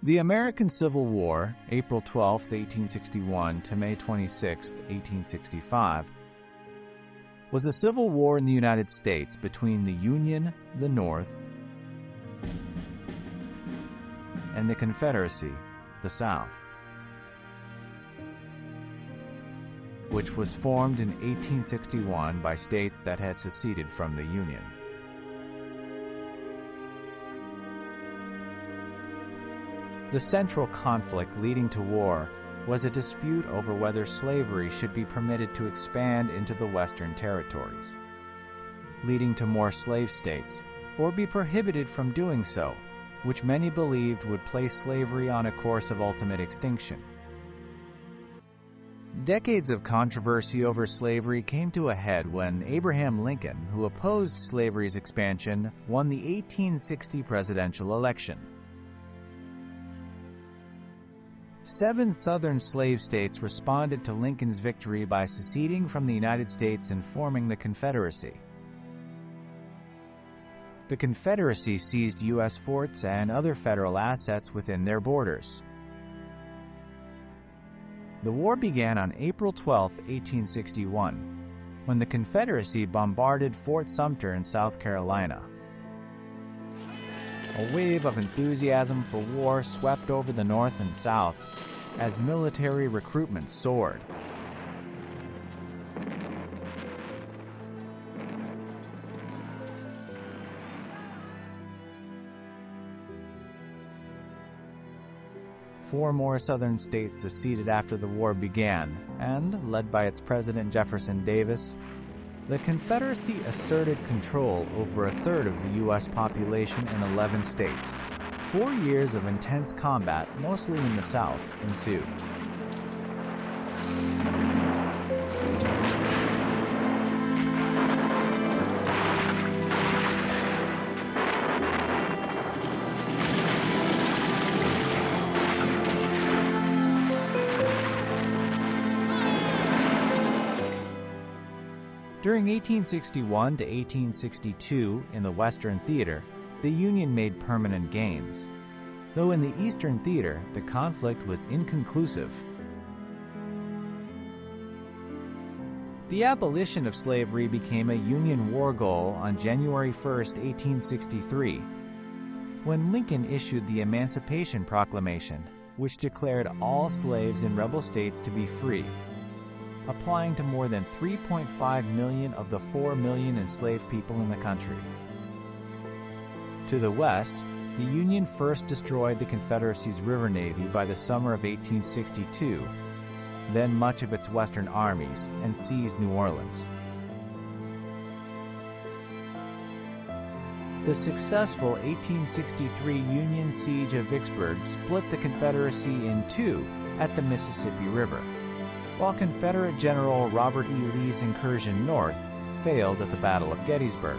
The American Civil War, April 12, 1861 to May 26, 1865, was a civil war in the United States between the Union, the North, and the Confederacy, the South, which was formed in 1861 by states that had seceded from the Union. The central conflict leading to war was a dispute over whether slavery should be permitted to expand into the Western territories, leading to more slave states, or be prohibited from doing so, which many believed would place slavery on a course of ultimate extinction. Decades of controversy over slavery came to a head when Abraham Lincoln, who opposed slavery's expansion, won the 1860 presidential election. 7 southern slave states responded to Lincoln's victory by seceding from the United States and forming the Confederacy. The Confederacy seized U.S. forts and other federal assets within their borders. The war began on April 12, 1861, when the Confederacy bombarded Fort Sumter in South Carolina. A wave of enthusiasm for war swept over the North and South as military recruitment soared. Four more southern states seceded after the war began, and, led by its president Jefferson Davis, the Confederacy asserted control over a third of the U.S. population in 11 states. 4 years of intense combat, mostly in the South, ensued. During 1861 to 1862 in the Western Theater, the Union made permanent gains, though in the Eastern Theater, the conflict was inconclusive. The abolition of slavery became a Union war goal on January 1, 1863, when Lincoln issued the Emancipation Proclamation, which declared all slaves in rebel states to be free, applying to more than 3.5 million of the 4 million enslaved people in the country. To the west, the Union first destroyed the Confederacy's river navy by the summer of 1862, then much of its western armies, and seized New Orleans. The successful 1863 Union siege of Vicksburg split the Confederacy in two at the Mississippi River, while Confederate General Robert E. Lee's incursion north failed at the Battle of Gettysburg.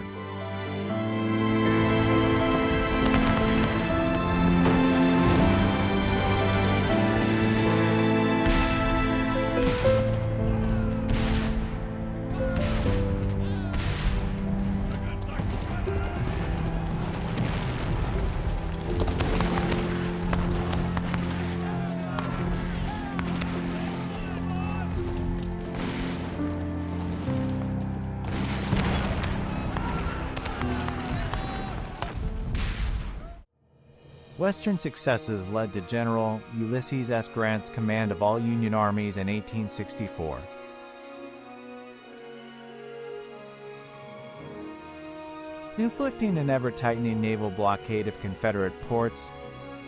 Western successes led to General Ulysses S. Grant's command of all Union armies in 1864. Inflicting an ever-tightening naval blockade of Confederate ports,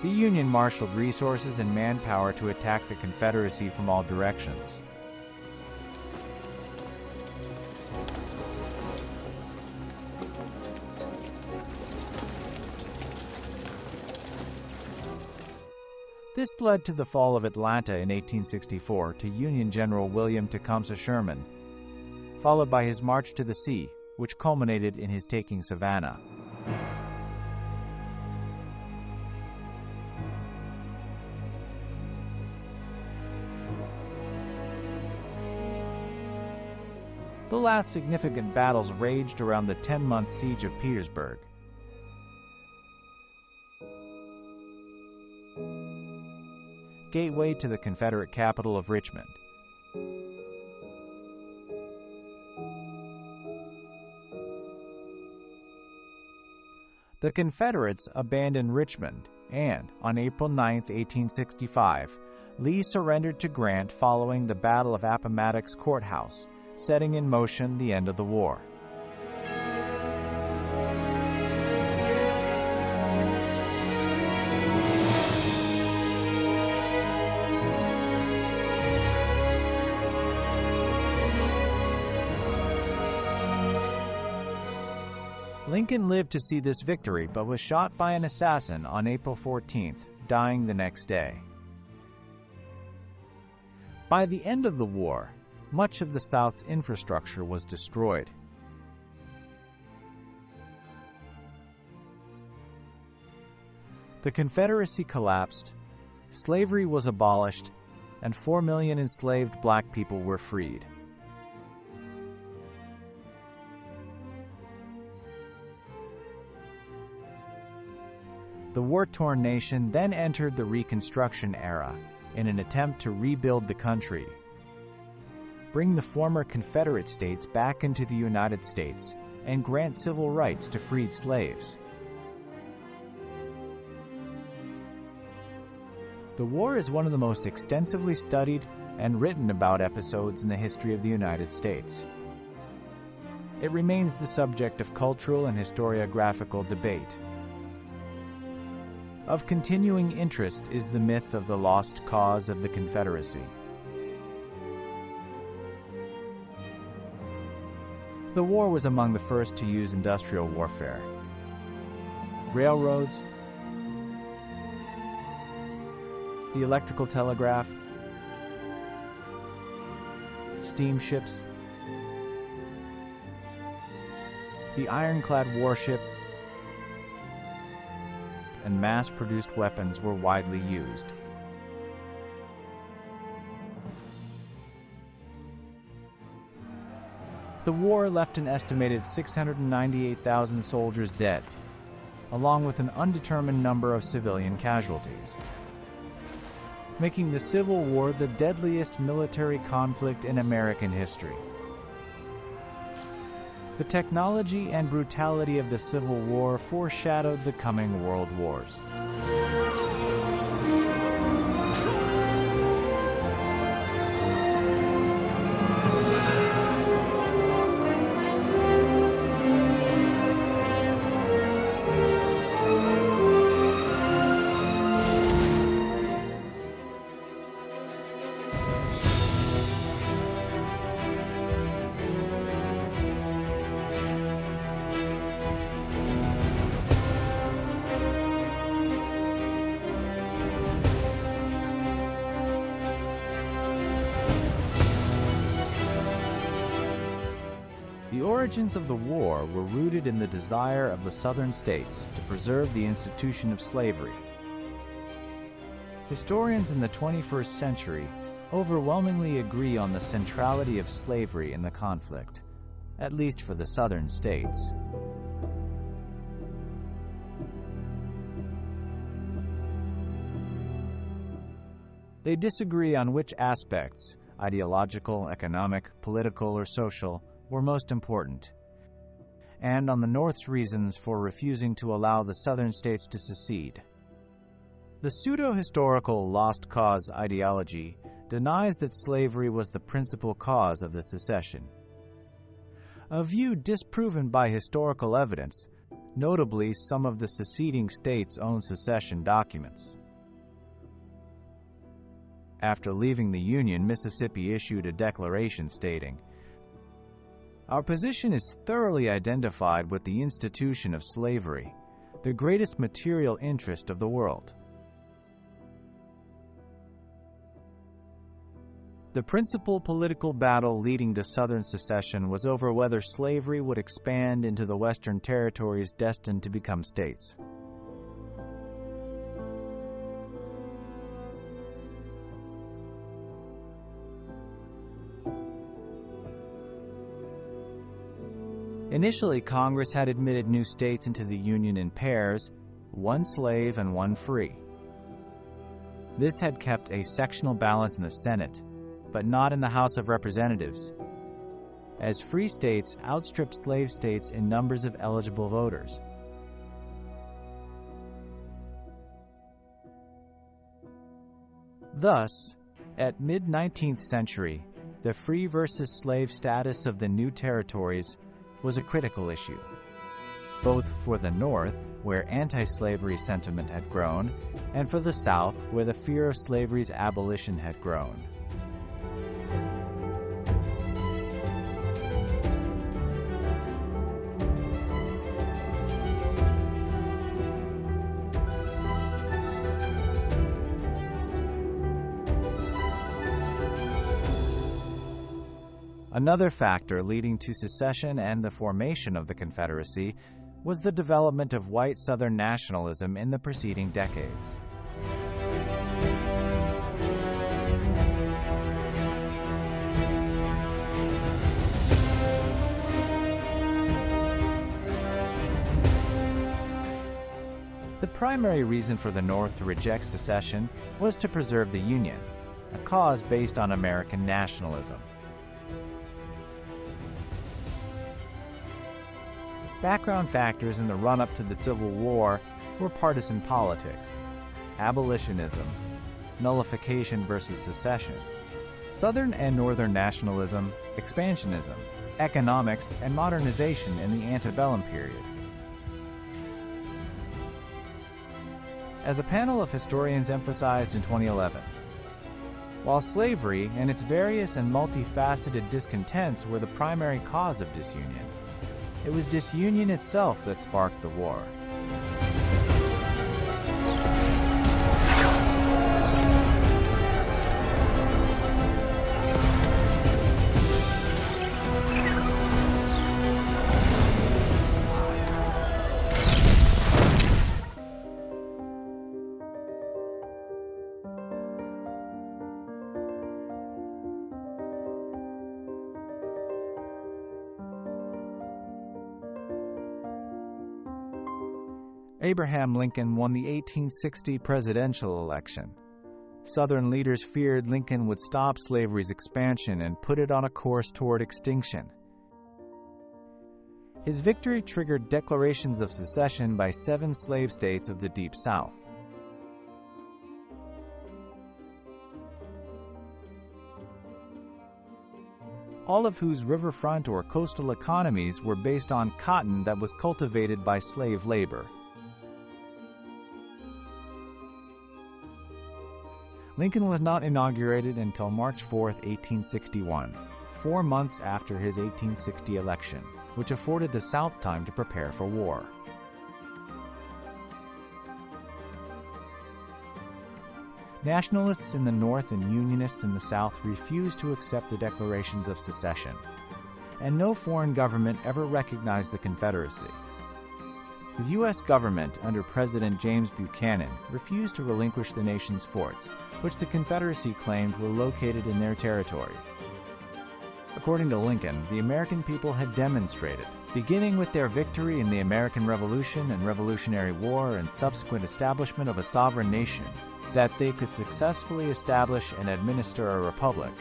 the Union marshaled resources and manpower to attack the Confederacy from all directions. This led to the fall of Atlanta in 1864 to Union General William Tecumseh Sherman, followed by his march to the sea, which culminated in his taking Savannah. The last significant battles raged around the 10-month siege of Petersburg. Gateway to the Confederate capital of Richmond. The Confederates abandoned Richmond, and on April 9, 1865, Lee surrendered to Grant following the Battle of Appomattox Courthouse, setting in motion the end of the war. Lincoln lived to see this victory, but was shot by an assassin on April 14th, dying the next day. By the end of the war, much of the South's infrastructure was destroyed. The Confederacy collapsed, slavery was abolished, and 4 million enslaved black people were freed. The war-torn nation then entered the Reconstruction era in an attempt to rebuild the country, bring the former Confederate states back into the United States, and grant civil rights to freed slaves. The war is one of the most extensively studied and written about episodes in the history of the United States. It remains the subject of cultural and historiographical debate. Of continuing interest is the myth of the lost cause of the Confederacy. The war was among the first to use industrial warfare. Railroads, the electrical telegraph, steamships, the ironclad warship, and mass-produced weapons were widely used. The war left an estimated 698,000 soldiers dead, along with an undetermined number of civilian casualties, making the Civil War the deadliest military conflict in American history. The technology and brutality of the Civil War foreshadowed the coming world wars. The origins of the war were rooted in the desire of the Southern states to preserve the institution of slavery. Historians in the 21st century overwhelmingly agree on the centrality of slavery in the conflict, at least for the Southern states. They disagree on which aspects, ideological, economic, political, or social, were most important, and on the North's reasons for refusing to allow the Southern states to secede. The pseudo-historical lost cause ideology denies that slavery was the principal cause of the secession, a view disproven by historical evidence, notably some of the seceding states' own secession documents. After leaving the Union, Mississippi issued a declaration stating, "Our position is thoroughly identified with the institution of slavery, the greatest material interest of the world." The principal political battle leading to Southern secession was over whether slavery would expand into the Western territories destined to become states. Initially, Congress had admitted new states into the Union in pairs, one slave and one free. This had kept a sectional balance in the Senate, but not in the House of Representatives, as free states outstripped slave states in numbers of eligible voters. Thus, at mid-19th century, the free versus slave status of the new territories was a critical issue, both for the North, where anti-slavery sentiment had grown, and for the South, where the fear of slavery's abolition had grown. Another factor leading to secession and the formation of the Confederacy was the development of white Southern nationalism in the preceding decades. The primary reason for the North to reject secession was to preserve the Union, a cause based on American nationalism. Background factors in the run-up to the Civil War were partisan politics, abolitionism, nullification versus secession, Southern and Northern nationalism, expansionism, economics, and modernization in the antebellum period. As a panel of historians emphasized in 2011, while slavery and its various and multifaceted discontents were the primary cause of disunion, it was disunion itself that sparked the war. Abraham Lincoln won the 1860 presidential election. Southern leaders feared Lincoln would stop slavery's expansion and put it on a course toward extinction. His victory triggered declarations of secession by 7 slave states of the Deep South. All of whose riverfront or coastal economies were based on cotton that was cultivated by slave labor. Lincoln was not inaugurated until March 4, 1861, 4 months after his 1860 election, which afforded the South time to prepare for war. Nationalists in the North and Unionists in the South refused to accept the declarations of secession, and no foreign government ever recognized the Confederacy. The U.S. government, under President James Buchanan, refused to relinquish the nation's forts, which the Confederacy claimed were located in their territory. According to Lincoln, the American people had demonstrated, beginning with their victory in the American Revolution and Revolutionary War and subsequent establishment of a sovereign nation, that they could successfully establish and administer a republic.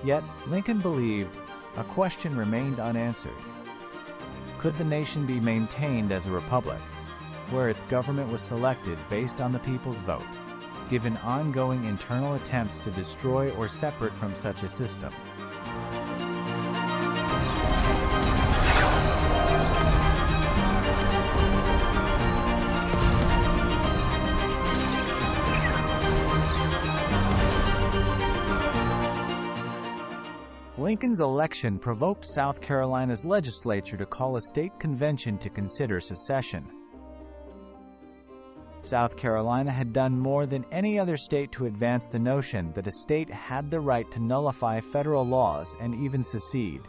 Yet, Lincoln believed a question remained unanswered. could the nation be maintained as a republic, where its government was selected based on the people's vote, given ongoing internal attempts to destroy or separate from such a system. Lincoln's election provoked South Carolina's legislature to call a state convention to consider secession. South Carolina had done more than any other state to advance the notion that a state had the right to nullify federal laws and even secede.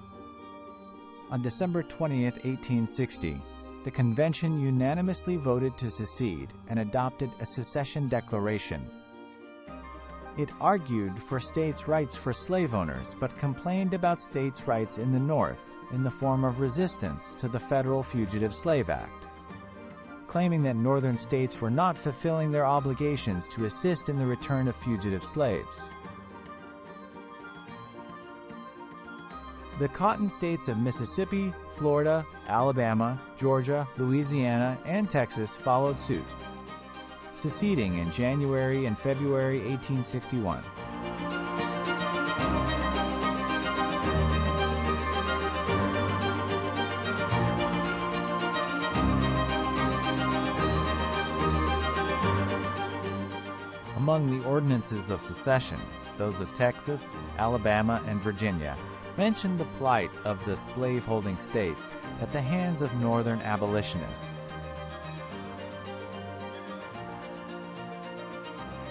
On December 20, 1860, the convention unanimously voted to secede and adopted a secession declaration. It argued for states' rights for slave owners, but complained about states' rights in the North in the form of resistance to the Federal Fugitive Slave Act, claiming that Northern states were not fulfilling their obligations to assist in the return of fugitive slaves. The cotton states of Mississippi, Florida, Alabama, Georgia, Louisiana, and Texas followed suit, seceding in January and February 1861. Among the ordinances of secession, those of Texas, Alabama, and Virginia mentioned the plight of the slave-holding states at the hands of Northern abolitionists.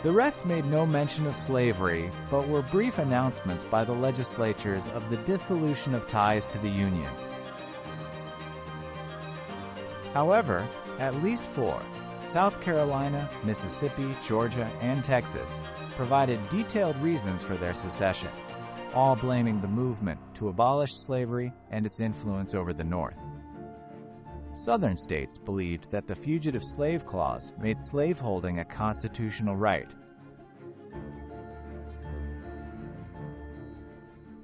The rest made no mention of slavery, but were brief announcements by the legislatures of the dissolution of ties to the Union. However, at least four, South Carolina, Mississippi, Georgia, and Texas, provided detailed reasons for their secession, all blaming the movement to abolish slavery and its influence over the North. Southern states believed that the Fugitive Slave Clause made slaveholding a constitutional right.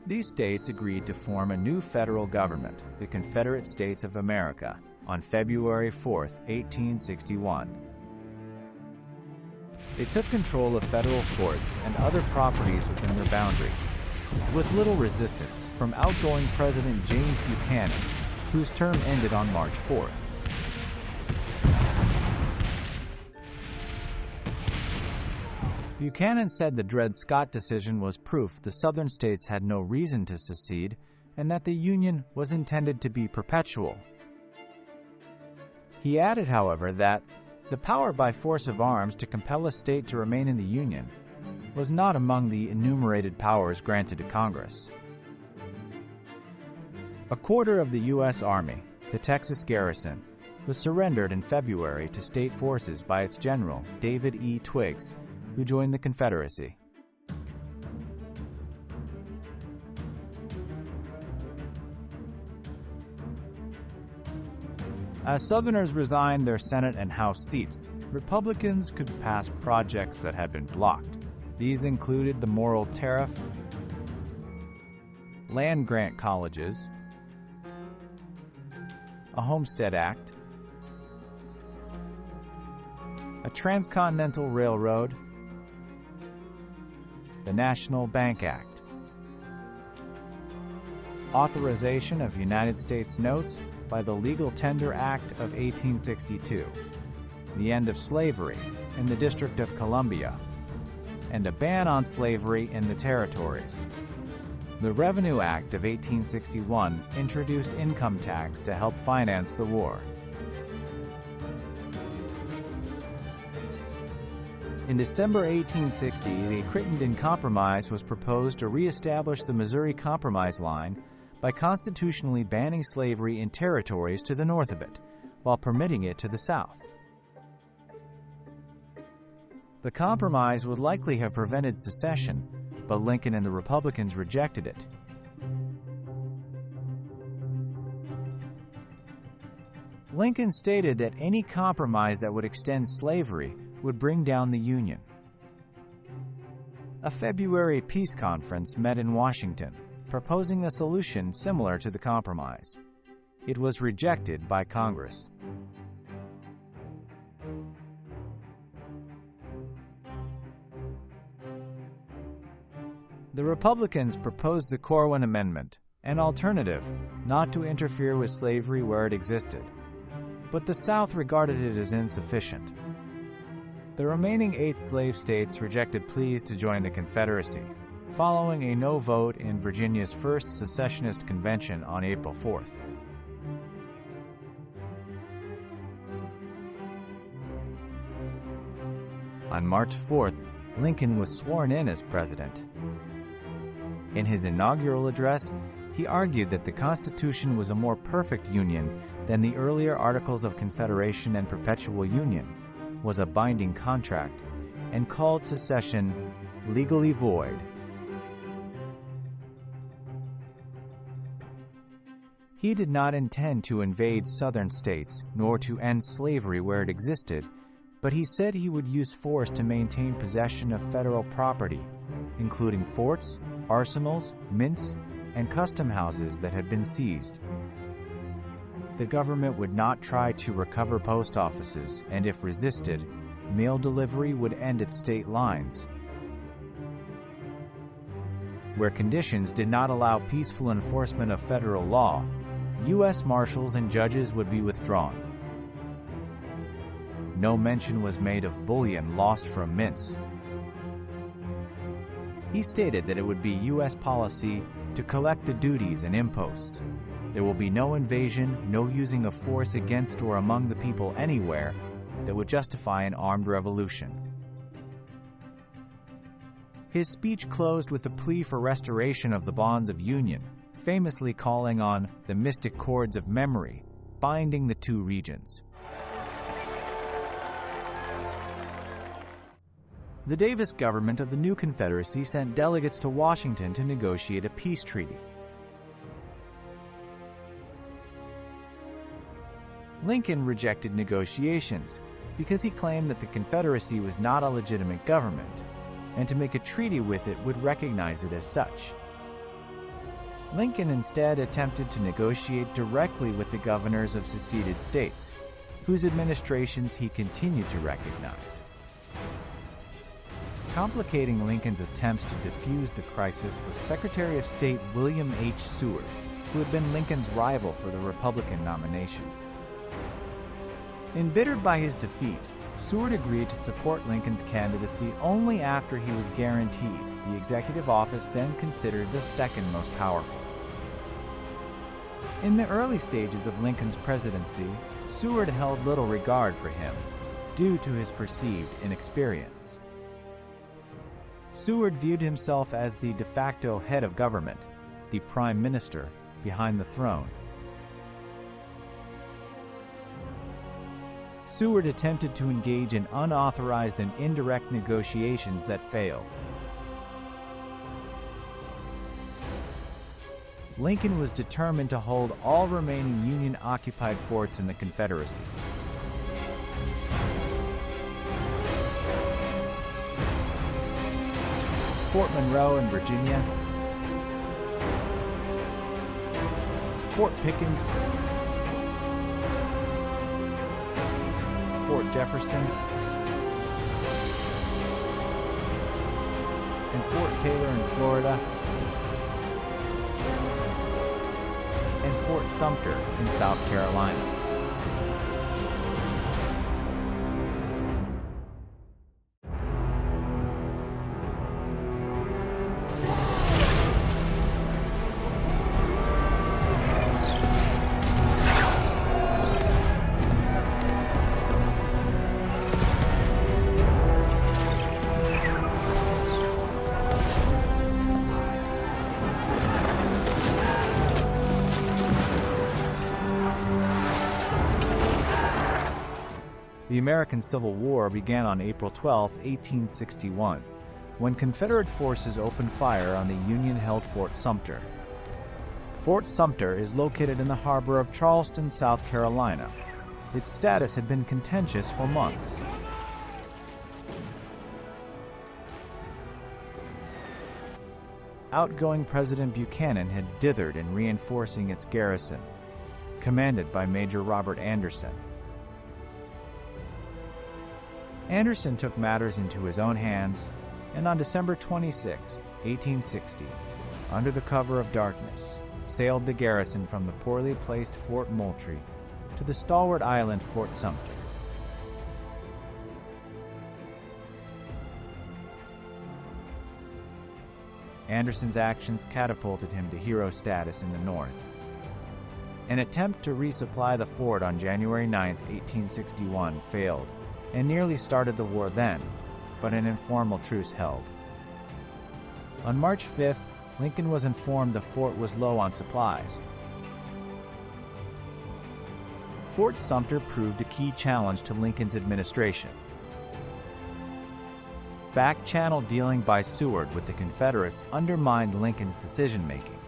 These states agreed to form a new federal government, the Confederate States of America, on February 4, 1861. They took control of federal forts and other properties within their boundaries, with little resistance from outgoing President James Buchanan, whose term ended on March 4th. Buchanan said the Dred Scott decision was proof the Southern states had no reason to secede and that the Union was intended to be perpetual. He added, however, that the power by force of arms to compel a state to remain in the Union was not among the enumerated powers granted to Congress. A quarter of the U.S. Army, the Texas garrison, was surrendered in February to state forces by its general, David E. Twiggs, who joined the Confederacy. As Southerners resigned their Senate and House seats, Republicans could pass projects that had been blocked. These included the Morrill Tariff, land grant colleges, a Homestead Act, a transcontinental railroad, the National Bank Act, authorization of United States notes by the Legal Tender Act of 1862, the end of slavery in the District of Columbia, and a ban on slavery in the territories. The Revenue Act of 1861 introduced income tax to help finance the war. In December 1860, the Crittenden Compromise was proposed to reestablish the Missouri Compromise line by constitutionally banning slavery in territories to the north of it, while permitting it to the south. The compromise would likely have prevented secession, but Lincoln and the Republicans rejected it. Lincoln stated that any compromise that would extend slavery would bring down the Union. A February peace conference met in Washington, proposing a solution similar to the compromise. It was rejected by Congress. The Republicans proposed the Corwin Amendment, an alternative, not to interfere with slavery where it existed. But the South regarded it as insufficient. The remaining 8 slave states rejected pleas to join the Confederacy, following a no vote in Virginia's first secessionist convention on April 4th. On March 4th, Lincoln was sworn in as president. In his inaugural address, he argued that the Constitution was a more perfect union than the earlier Articles of Confederation and Perpetual Union, was a binding contract, and called secession legally void. He did not intend to invade southern states nor to end slavery where it existed, but he said he would use force to maintain possession of federal property, including forts, arsenals, mints, and custom houses that had been seized. The government would not try to recover post offices, and if resisted, mail delivery would end at state lines. Where conditions did not allow peaceful enforcement of federal law, U.S. Marshals and judges would be withdrawn. No mention was made of bullion lost from mints. He stated that it would be U.S. policy to collect the duties and imposts. There will be no invasion, no using of force against or among the people anywhere that would justify an armed revolution. His speech closed with a plea for restoration of the bonds of union, famously calling on the mystic cords of memory, binding the 2 regions. The Davis government of the new Confederacy sent delegates to Washington to negotiate a peace treaty. Lincoln rejected negotiations because he claimed that the Confederacy was not a legitimate government, and to make a treaty with it would recognize it as such. Lincoln instead attempted to negotiate directly with the governors of seceded states, whose administrations he continued to recognize. Complicating Lincoln's attempts to defuse the crisis was Secretary of State William H. Seward, who had been Lincoln's rival for the Republican nomination. Embittered by his defeat, Seward agreed to support Lincoln's candidacy only after he was guaranteed the executive office then considered the second most powerful. In the early stages of Lincoln's presidency, Seward held little regard for him, due to his perceived inexperience. Seward viewed himself as the de facto head of government, the prime minister behind the throne. Seward attempted to engage in unauthorized and indirect negotiations that failed. Lincoln was determined to hold all remaining Union-occupied forts in the Confederacy. Fort Monroe in Virginia, Fort Pickens, Fort Jefferson, and Fort Taylor in Florida, and Fort Sumter in South Carolina. The American Civil War began on April 12, 1861, when Confederate forces opened fire on the Union-held Fort Sumter. Fort Sumter is located in the harbor of Charleston, South Carolina. Its status had been contentious for months. Outgoing President Buchanan had dithered in reinforcing its garrison. commanded by Major Robert Anderson. Anderson took matters into his own hands, and on December 26, 1860, under the cover of darkness, sailed the garrison from the poorly placed Fort Moultrie to the stalwart island Fort Sumter. Anderson's actions catapulted him to hero status in the North. An attempt to resupply the fort on January 9, 1861 failed, and nearly started the war then, but an informal truce held. On March 5th, Lincoln was informed the fort was low on supplies. Fort Sumter proved a key challenge to Lincoln's administration. Back-channel dealing by Seward with the Confederates undermined Lincoln's decision-making.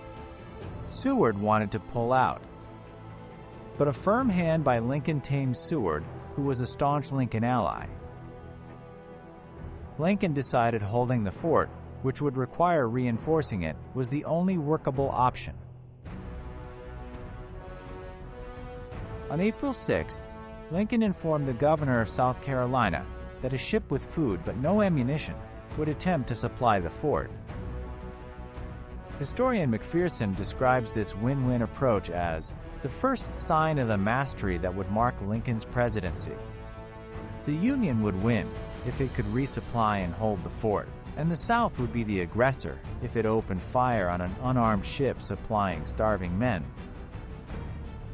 Seward wanted to pull out, but a firm hand by Lincoln tamed Seward, who was a staunch Lincoln ally. Lincoln decided holding the fort, which would require reinforcing it, was the only workable option. On April 6th, Lincoln informed the governor of South Carolina that a ship with food but no ammunition would attempt to supply the fort. Historian McPherson describes this win-win approach as the first sign of the mastery that would mark Lincoln's presidency. The Union would win if it could resupply and hold the fort, and the South would be the aggressor if it opened fire on an unarmed ship supplying starving men.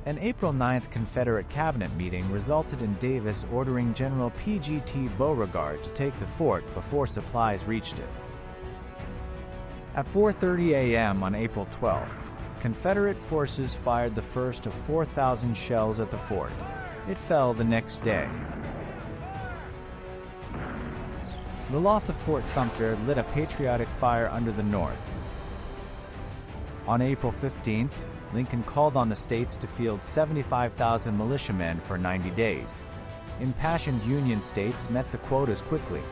An April 9th Confederate cabinet meeting resulted in Davis ordering General P.G.T. Beauregard to take the fort before supplies reached it. At 4:30 a.m. on April 12th, Confederate forces fired the first of 4,000 shells at the fort. It fell the next day. The loss of Fort Sumter lit a patriotic fire under the North. On April 15th, Lincoln called on the states to field 75,000 militiamen for 90 days. Impassioned Union states met the quotas quickly.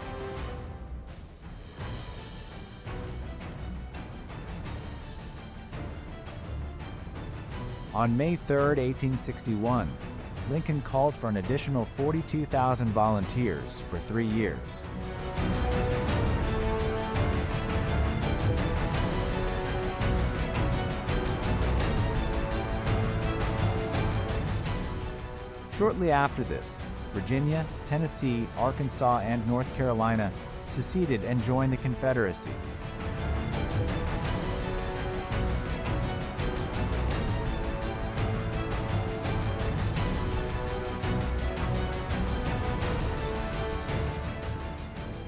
On May 3, 1861, Lincoln called for an additional 42,000 volunteers for 3 years. Shortly after this, Virginia, Tennessee, Arkansas, and North Carolina seceded and joined the Confederacy.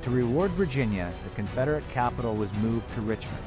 To reward Virginia, the Confederate capital was moved to Richmond.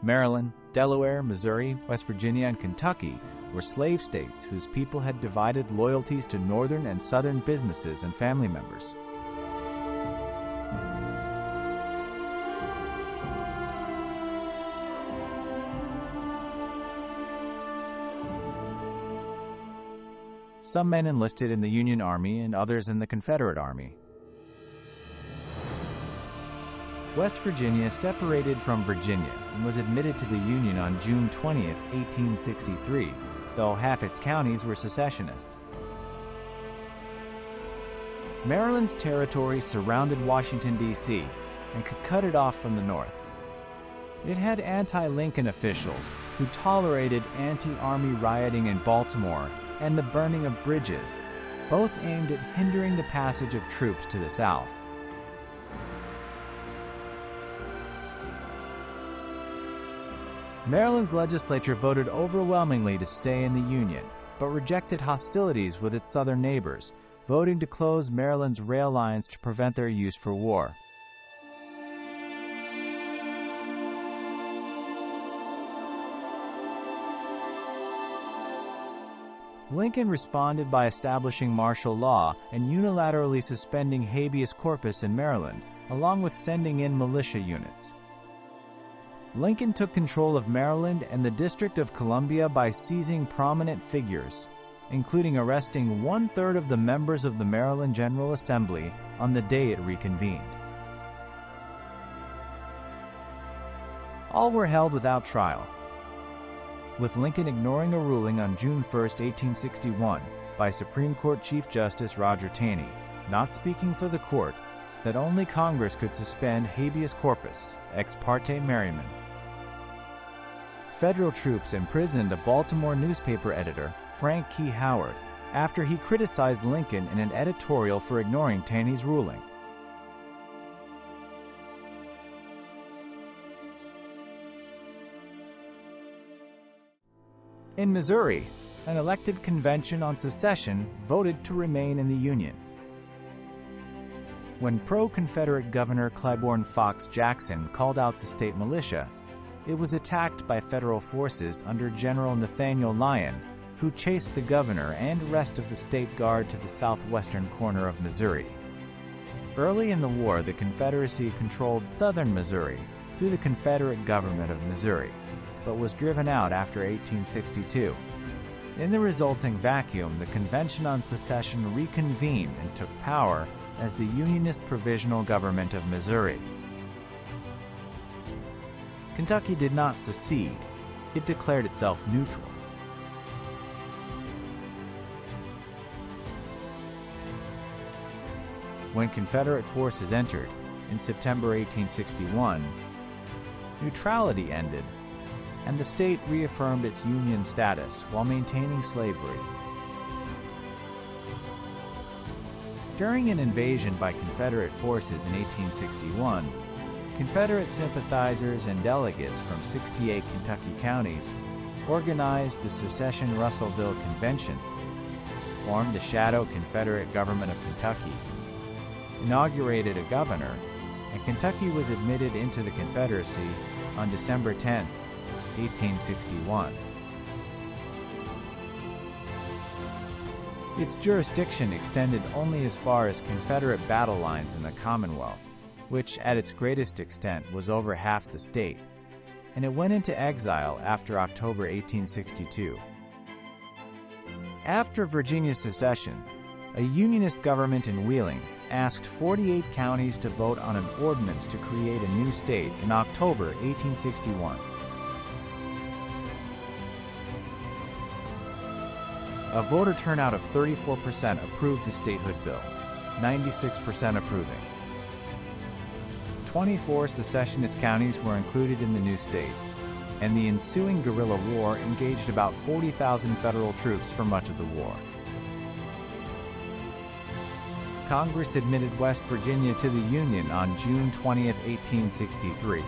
Maryland, Delaware, Missouri, West Virginia, and Kentucky were slave states whose people had divided loyalties to northern and southern businesses and family members. Some men enlisted in the Union Army and others in the Confederate Army. West Virginia separated from Virginia and was admitted to the Union on June 20, 1863, though half its counties were secessionist. Maryland's territory surrounded Washington, D.C., and could cut it off from the north. It had anti-Lincoln officials who tolerated anti-army rioting in Baltimore and the burning of bridges, both aimed at hindering the passage of troops to the south. Maryland's legislature voted overwhelmingly to stay in the Union, but rejected hostilities with its southern neighbors, voting to close Maryland's rail lines to prevent their use for war. Lincoln responded by establishing martial law and unilaterally suspending habeas corpus in Maryland, along with sending in militia units. Lincoln took control of Maryland and the District of Columbia by seizing prominent figures, including arresting one-third of the members of the Maryland General Assembly on the day it reconvened. All were held without trial, with Lincoln ignoring a ruling on June 1, 1861, by Supreme Court Chief Justice Roger Taney, not speaking for the court, that only Congress could suspend habeas corpus, ex parte Merryman. Federal troops imprisoned a Baltimore newspaper editor, Frank Key Howard, after he criticized Lincoln in an editorial for ignoring Taney's ruling. In Missouri, an elected convention on secession voted to remain in the Union. When pro-Confederate Governor Claiborne Fox Jackson called out the state militia, it was attacked by federal forces under General Nathaniel Lyon, who chased the governor and rest of the state guard to the southwestern corner of Missouri. Early in the war, the Confederacy controlled southern Missouri through the Confederate government of Missouri, but was driven out after 1862. In the resulting vacuum, the Convention on Secession reconvened and took power as the Unionist Provisional Government of Missouri. Kentucky did not secede; it declared itself neutral. When Confederate forces entered, in September 1861, neutrality ended, and the state reaffirmed its Union status while maintaining slavery. During an invasion by Confederate forces in 1861, Confederate sympathizers and delegates from 68 Kentucky counties organized the Secession Russellville Convention, formed the shadow Confederate government of Kentucky, inaugurated a governor, and Kentucky was admitted into the Confederacy on December 10, 1861. Its jurisdiction extended only as far as Confederate battle lines in the Commonwealth, which at its greatest extent was over half the state, and it went into exile after October 1862. After Virginia's secession, a Unionist government in Wheeling asked 48 counties to vote on an ordinance to create a new state in October 1861. A voter turnout of 34% approved the statehood bill, 96% approving. 24 secessionist counties were included in the new state, and the ensuing guerrilla war engaged about 40,000 federal troops for much of the war. Congress admitted West Virginia to the Union on June 20, 1863.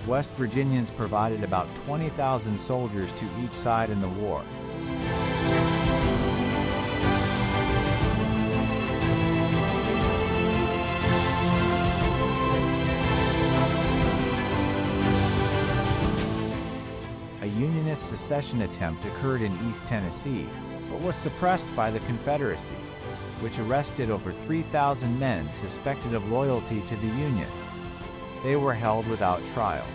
West Virginians provided about 20,000 soldiers to each side in the war. A Unionist secession attempt occurred in East Tennessee, but was suppressed by the Confederacy, which arrested over 3,000 men suspected of loyalty to the Union. They were held without trial.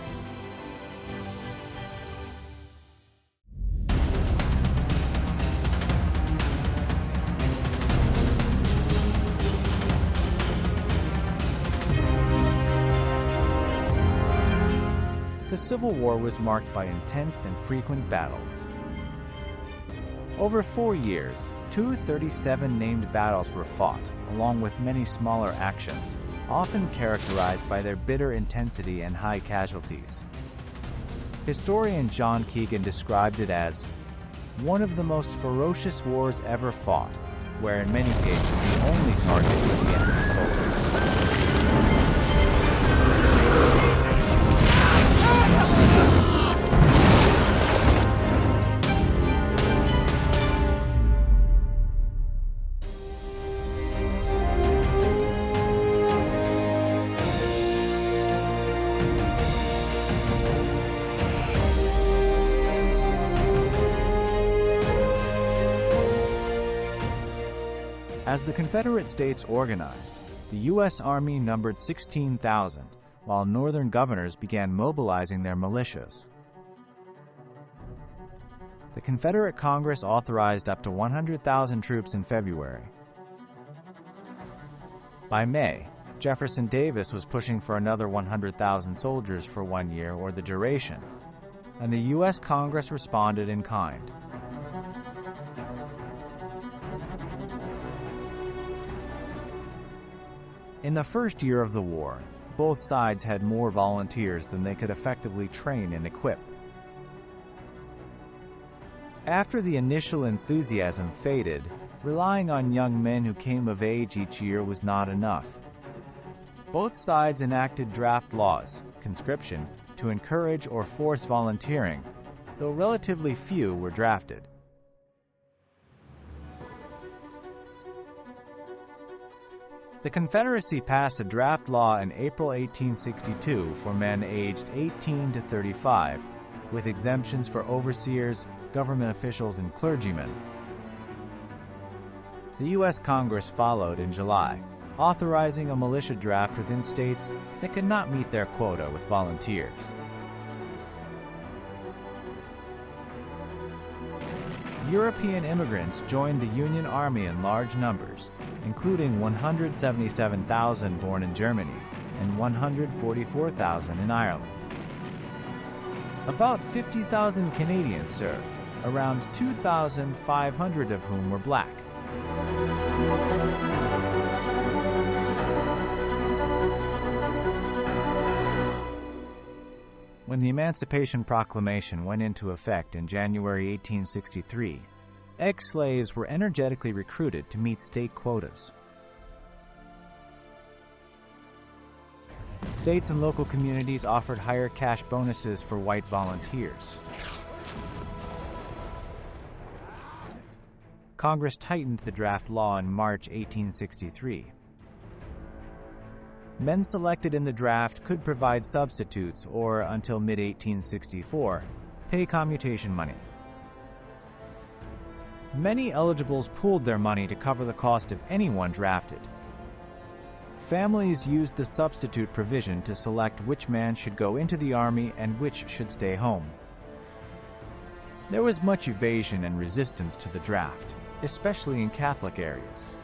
The Civil War was marked by intense and frequent battles. Over 4 years, 237 named battles were fought, along with many smaller actions, often characterized by their bitter intensity and high casualties. Historian John Keegan described it as one of the most ferocious wars ever fought, where in many cases the only target was the enemy's soldiers. As the Confederate States organized, the U.S. Army numbered 16,000, while Northern governors began mobilizing their militias. The Confederate Congress authorized up to 100,000 troops in February. By May, Jefferson Davis was pushing for another 100,000 soldiers for 1 year or the duration, and the U.S. Congress responded in kind. In the first year of the war, both sides had more volunteers than they could effectively train and equip. After the initial enthusiasm faded, relying on young men who came of age each year was not enough. Both sides enacted draft laws, conscription, to encourage or force volunteering, though relatively few were drafted. The Confederacy passed a draft law in April 1862 for men aged 18 to 35, with exemptions for overseers, government officials, and clergymen. The U.S. Congress followed in July, authorizing a militia draft within states that could not meet their quota with volunteers. European immigrants joined the Union Army in large numbers, including 177,000 born in Germany and 144,000 in Ireland. About 50,000 Canadians served, around 2,500 of whom were black. When the Emancipation Proclamation went into effect in January 1863, ex-slaves were energetically recruited to meet state quotas. States and local communities offered higher cash bonuses for white volunteers. Congress tightened the draft law in March 1863. Men selected in the draft could provide substitutes or, until mid-1864, pay commutation money. Many eligibles pooled their money to cover the cost of anyone drafted. Families used the substitute provision to select which man should go into the Army and which should stay home. There was much evasion and resistance to the draft, especially in Catholic areas.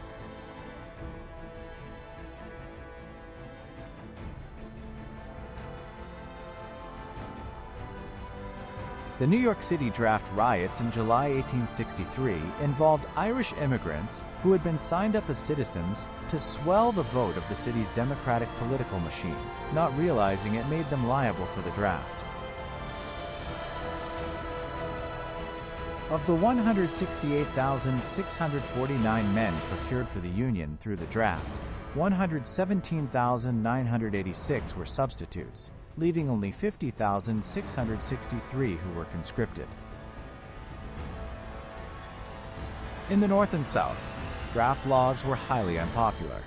The New York City draft riots in July 1863 involved Irish immigrants who had been signed up as citizens to swell the vote of the city's democratic political machine, not realizing it made them liable for the draft. Of the 168,649 men procured for the Union through the draft, 117,986 were substitutes, leaving only 50,663 who were conscripted. In the North and South, draft laws were highly unpopular.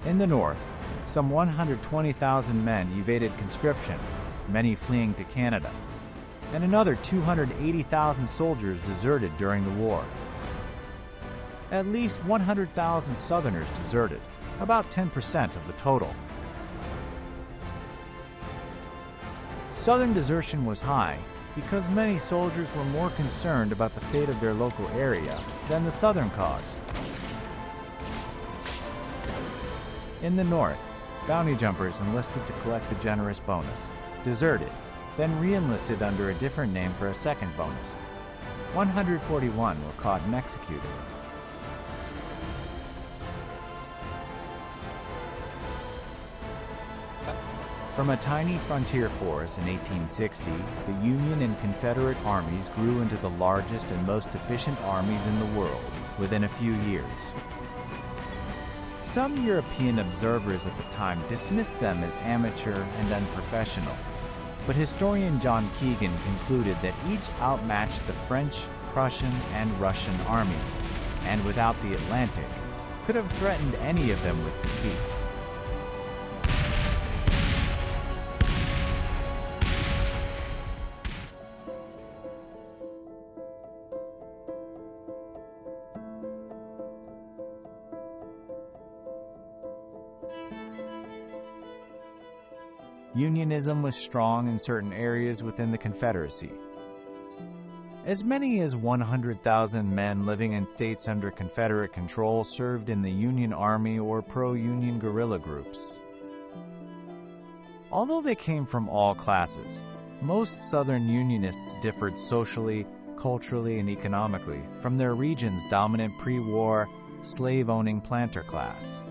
In the North, some 120,000 men evaded conscription, many fleeing to Canada, and another 280,000 soldiers deserted during the war. At least 100,000 Southerners deserted, about 10% of the total. Southern desertion was high because many soldiers were more concerned about the fate of their local area than the Southern cause. In the North, bounty jumpers enlisted to collect the generous bonus, deserted, then re-enlisted under a different name for a second bonus. 141 were caught and executed. From a tiny frontier force in 1860, the Union and Confederate armies grew into the largest and most efficient armies in the world within a few years. Some European observers at the time dismissed them as amateur and unprofessional, but historian John Keegan concluded that each outmatched the French, Prussian, and Russian armies, and without the Atlantic, could have threatened any of them with defeat. Unionism was strong in certain areas within the Confederacy. As many as 100,000 men living in states under Confederate control served in the Union Army or pro-Union guerrilla groups. Although they came from all classes, most Southern Unionists differed socially, culturally, and economically from their region's dominant pre-war, slave-owning planter class.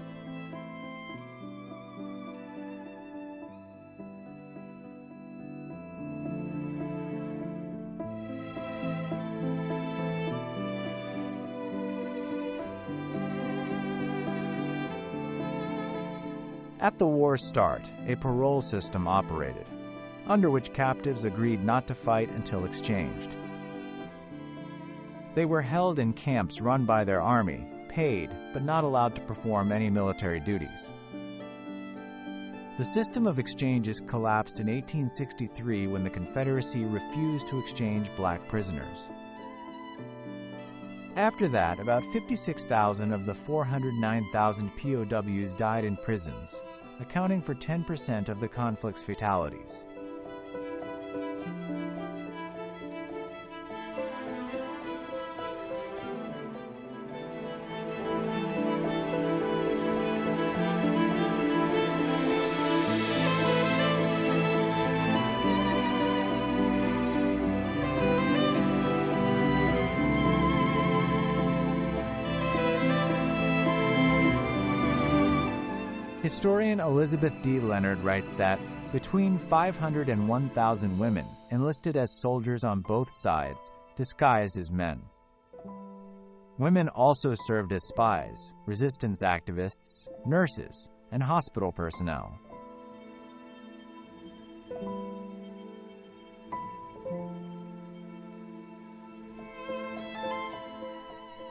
At the war's start, a parole system operated, under which captives agreed not to fight until exchanged. They were held in camps run by their army, paid, but not allowed to perform any military duties. The system of exchanges collapsed in 1863 when the Confederacy refused to exchange black prisoners. After that, about 56,000 of the 409,000 POWs died in prisons, accounting for 10% of the conflict's fatalities. Historian Elizabeth D. Leonard writes that between 500 and 1,000 women enlisted as soldiers on both sides, disguised as men. Women also served as spies, resistance activists, nurses, and hospital personnel.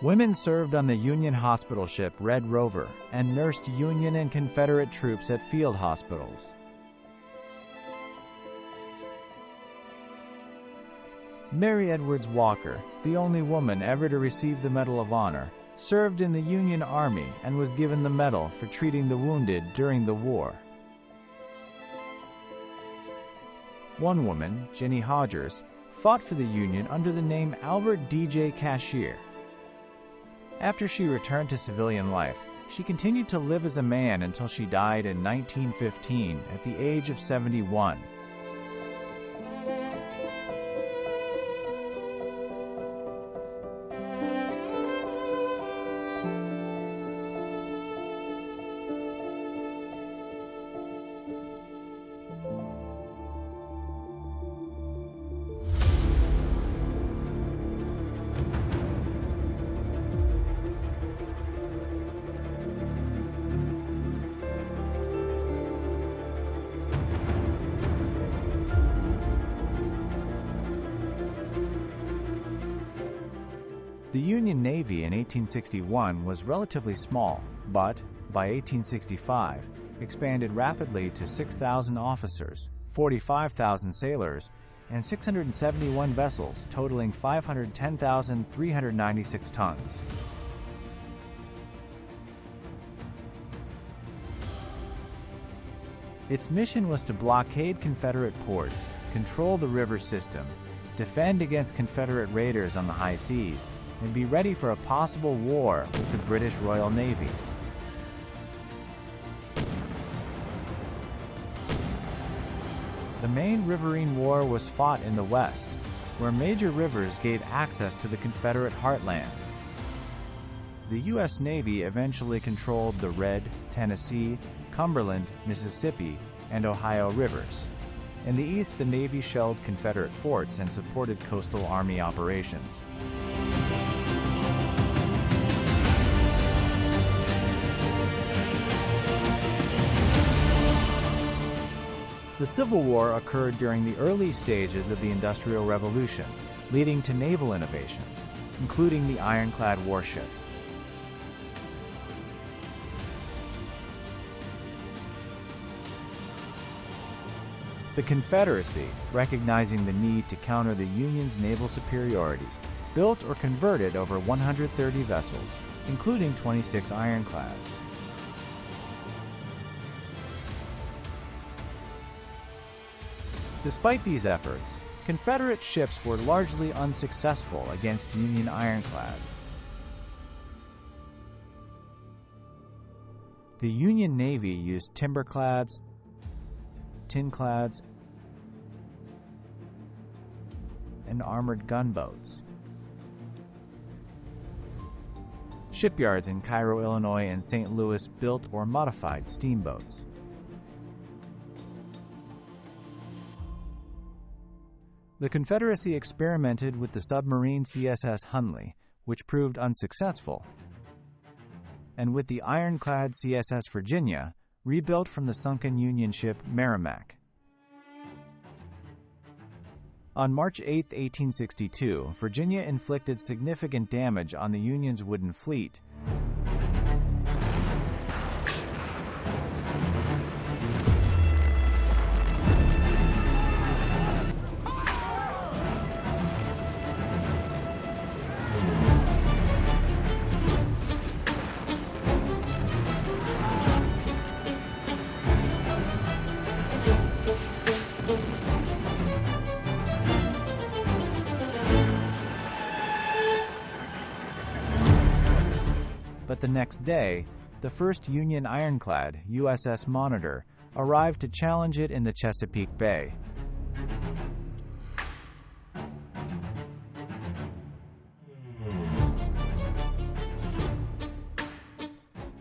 Women served on the Union hospital ship Red Rover and nursed Union and Confederate troops at field hospitals. Mary Edwards Walker, the only woman ever to receive the Medal of Honor, served in the Union Army and was given the medal for treating the wounded during the war. One woman, Jenny Hodgers, fought for the Union under the name Albert D.J. Cashier. After she returned to civilian life, she continued to live as a man until she died in 1915 at the age of 71. The Union Navy in 1861 was relatively small, but by 1865 expanded rapidly to 6,000 officers, 45,000 sailors, and 671 vessels totaling 510,396 tons. Its mission was to blockade Confederate ports, control the river system, defend against Confederate raiders on the high seas, and be ready for a possible war with the British Royal Navy. The main riverine war was fought in the West, where major rivers gave access to the Confederate heartland. The U.S. Navy eventually controlled the Red, Tennessee, Cumberland, Mississippi, and Ohio rivers. In the East, the Navy shelled Confederate forts and supported coastal army operations. The Civil War occurred during the early stages of the Industrial Revolution, leading to naval innovations, including the ironclad warship. The Confederacy, recognizing the need to counter the Union's naval superiority, built or converted over 130 vessels, including 26 ironclads. Despite these efforts, Confederate ships were largely unsuccessful against Union ironclads. The Union Navy used timberclads, tinclads, and armored gunboats. Shipyards in Cairo, Illinois, and St. Louis built or modified steamboats. The Confederacy experimented with the submarine CSS Hunley, which proved unsuccessful, and with the ironclad CSS Virginia, rebuilt from the sunken Union ship Merrimac. On March 8, 1862, Virginia inflicted significant damage on the Union's wooden fleet. But the next day, the first Union ironclad, USS Monitor, arrived to challenge it in the Chesapeake Bay.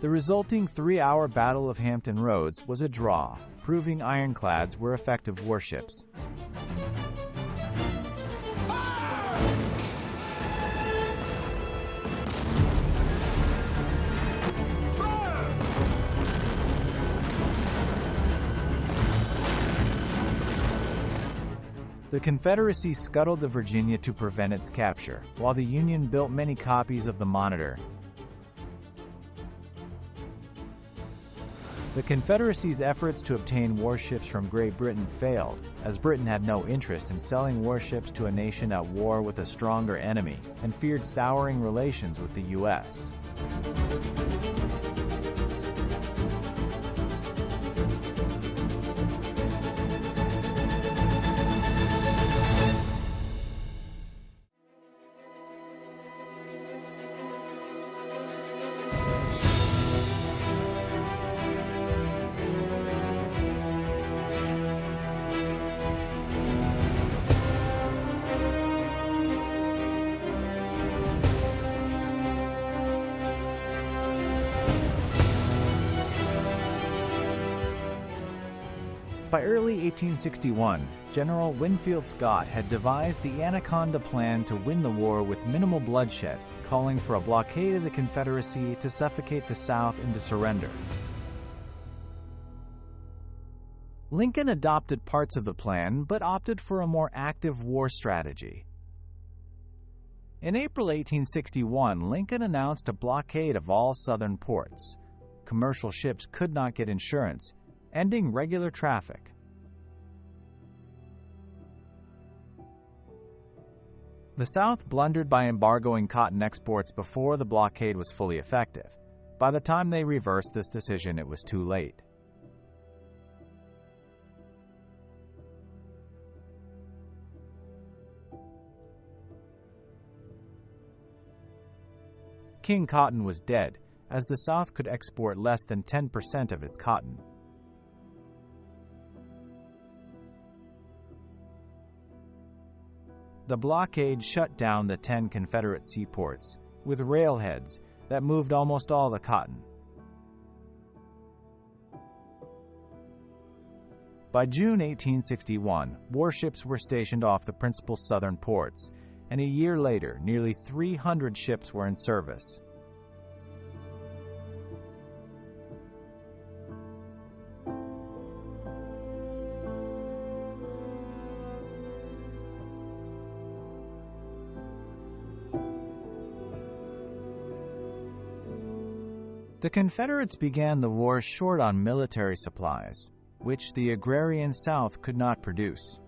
The resulting 3-hour Battle of Hampton Roads was a draw, proving ironclads were effective warships. The Confederacy scuttled the Virginia to prevent its capture, while the Union built many copies of the Monitor. The Confederacy's efforts to obtain warships from Great Britain failed, as Britain had no interest in selling warships to a nation at war with a stronger enemy, and feared souring relations with the U.S. By early 1861, General Winfield Scott had devised the Anaconda Plan to win the war with minimal bloodshed, calling for a blockade of the Confederacy to suffocate the South into surrender. Lincoln adopted parts of the plan, but opted for a more active war strategy. In April 1861, Lincoln announced a blockade of all southern ports. Commercial ships could not get insurance, ending regular traffic. The South blundered by embargoing cotton exports before the blockade was fully effective. By the time they reversed this decision, it was too late. King Cotton was dead, as the South could export less than 10% of its cotton. The blockade shut down the 10 Confederate seaports, with railheads that moved almost all the cotton. By June 1861, warships were stationed off the principal southern ports, and a year later, nearly 300 ships were in service. The Confederates began the war short on military supplies, which the agrarian South could not produce.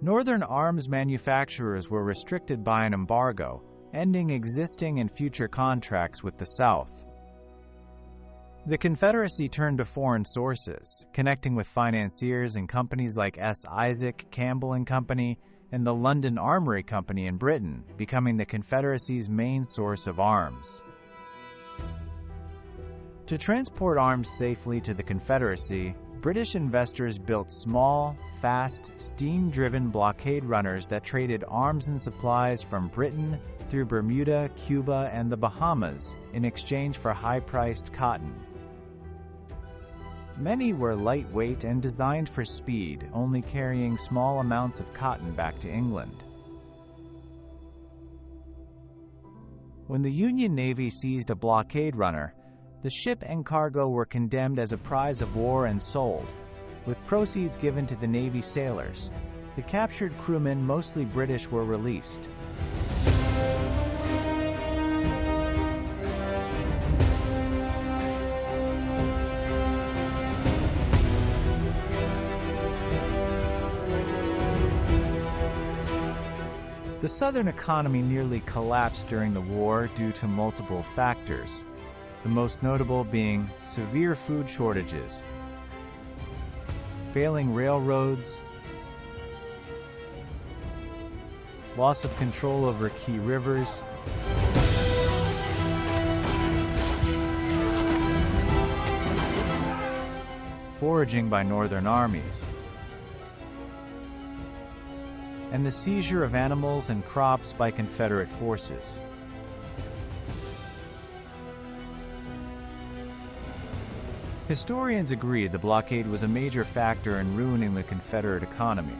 Northern arms manufacturers were restricted by an embargo, ending existing and future contracts with the South. The Confederacy turned to foreign sources, connecting with financiers and companies like S. Isaac, Campbell and Company, and the London Armoury Company in Britain, becoming the Confederacy's main source of arms. To transport arms safely to the Confederacy, British investors built small, fast, steam-driven blockade runners that traded arms and supplies from Britain through Bermuda, Cuba, and the Bahamas in exchange for high-priced cotton. Many were lightweight and designed for speed, only carrying small amounts of cotton back to England. When the Union Navy seized a blockade runner, the ship and cargo were condemned as a prize of war and sold, with proceeds given to the Navy sailors. The captured crewmen, mostly British, were released. The Southern economy nearly collapsed during the war due to multiple factors, the most notable being severe food shortages, failing railroads, loss of control over key rivers, foraging by Northern armies, and the seizure of animals and crops by Confederate forces. Historians agree the blockade was a major factor in ruining the Confederate economy.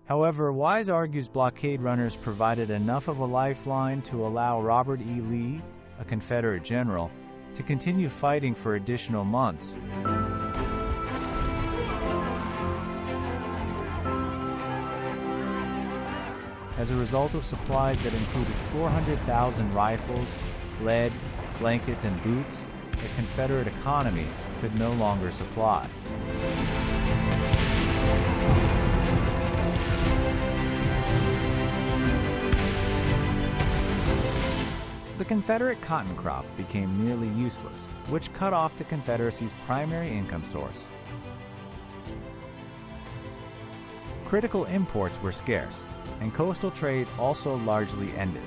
However, Wise argues blockade runners provided enough of a lifeline to allow Robert E. Lee, a Confederate general, to continue fighting for additional months. As a result of supplies that included 400,000 rifles, lead, blankets, and boots, the Confederate economy could no longer supply. The Confederate cotton crop became nearly useless, which cut off the Confederacy's primary income source. Critical imports were scarce, and coastal trade also largely ended.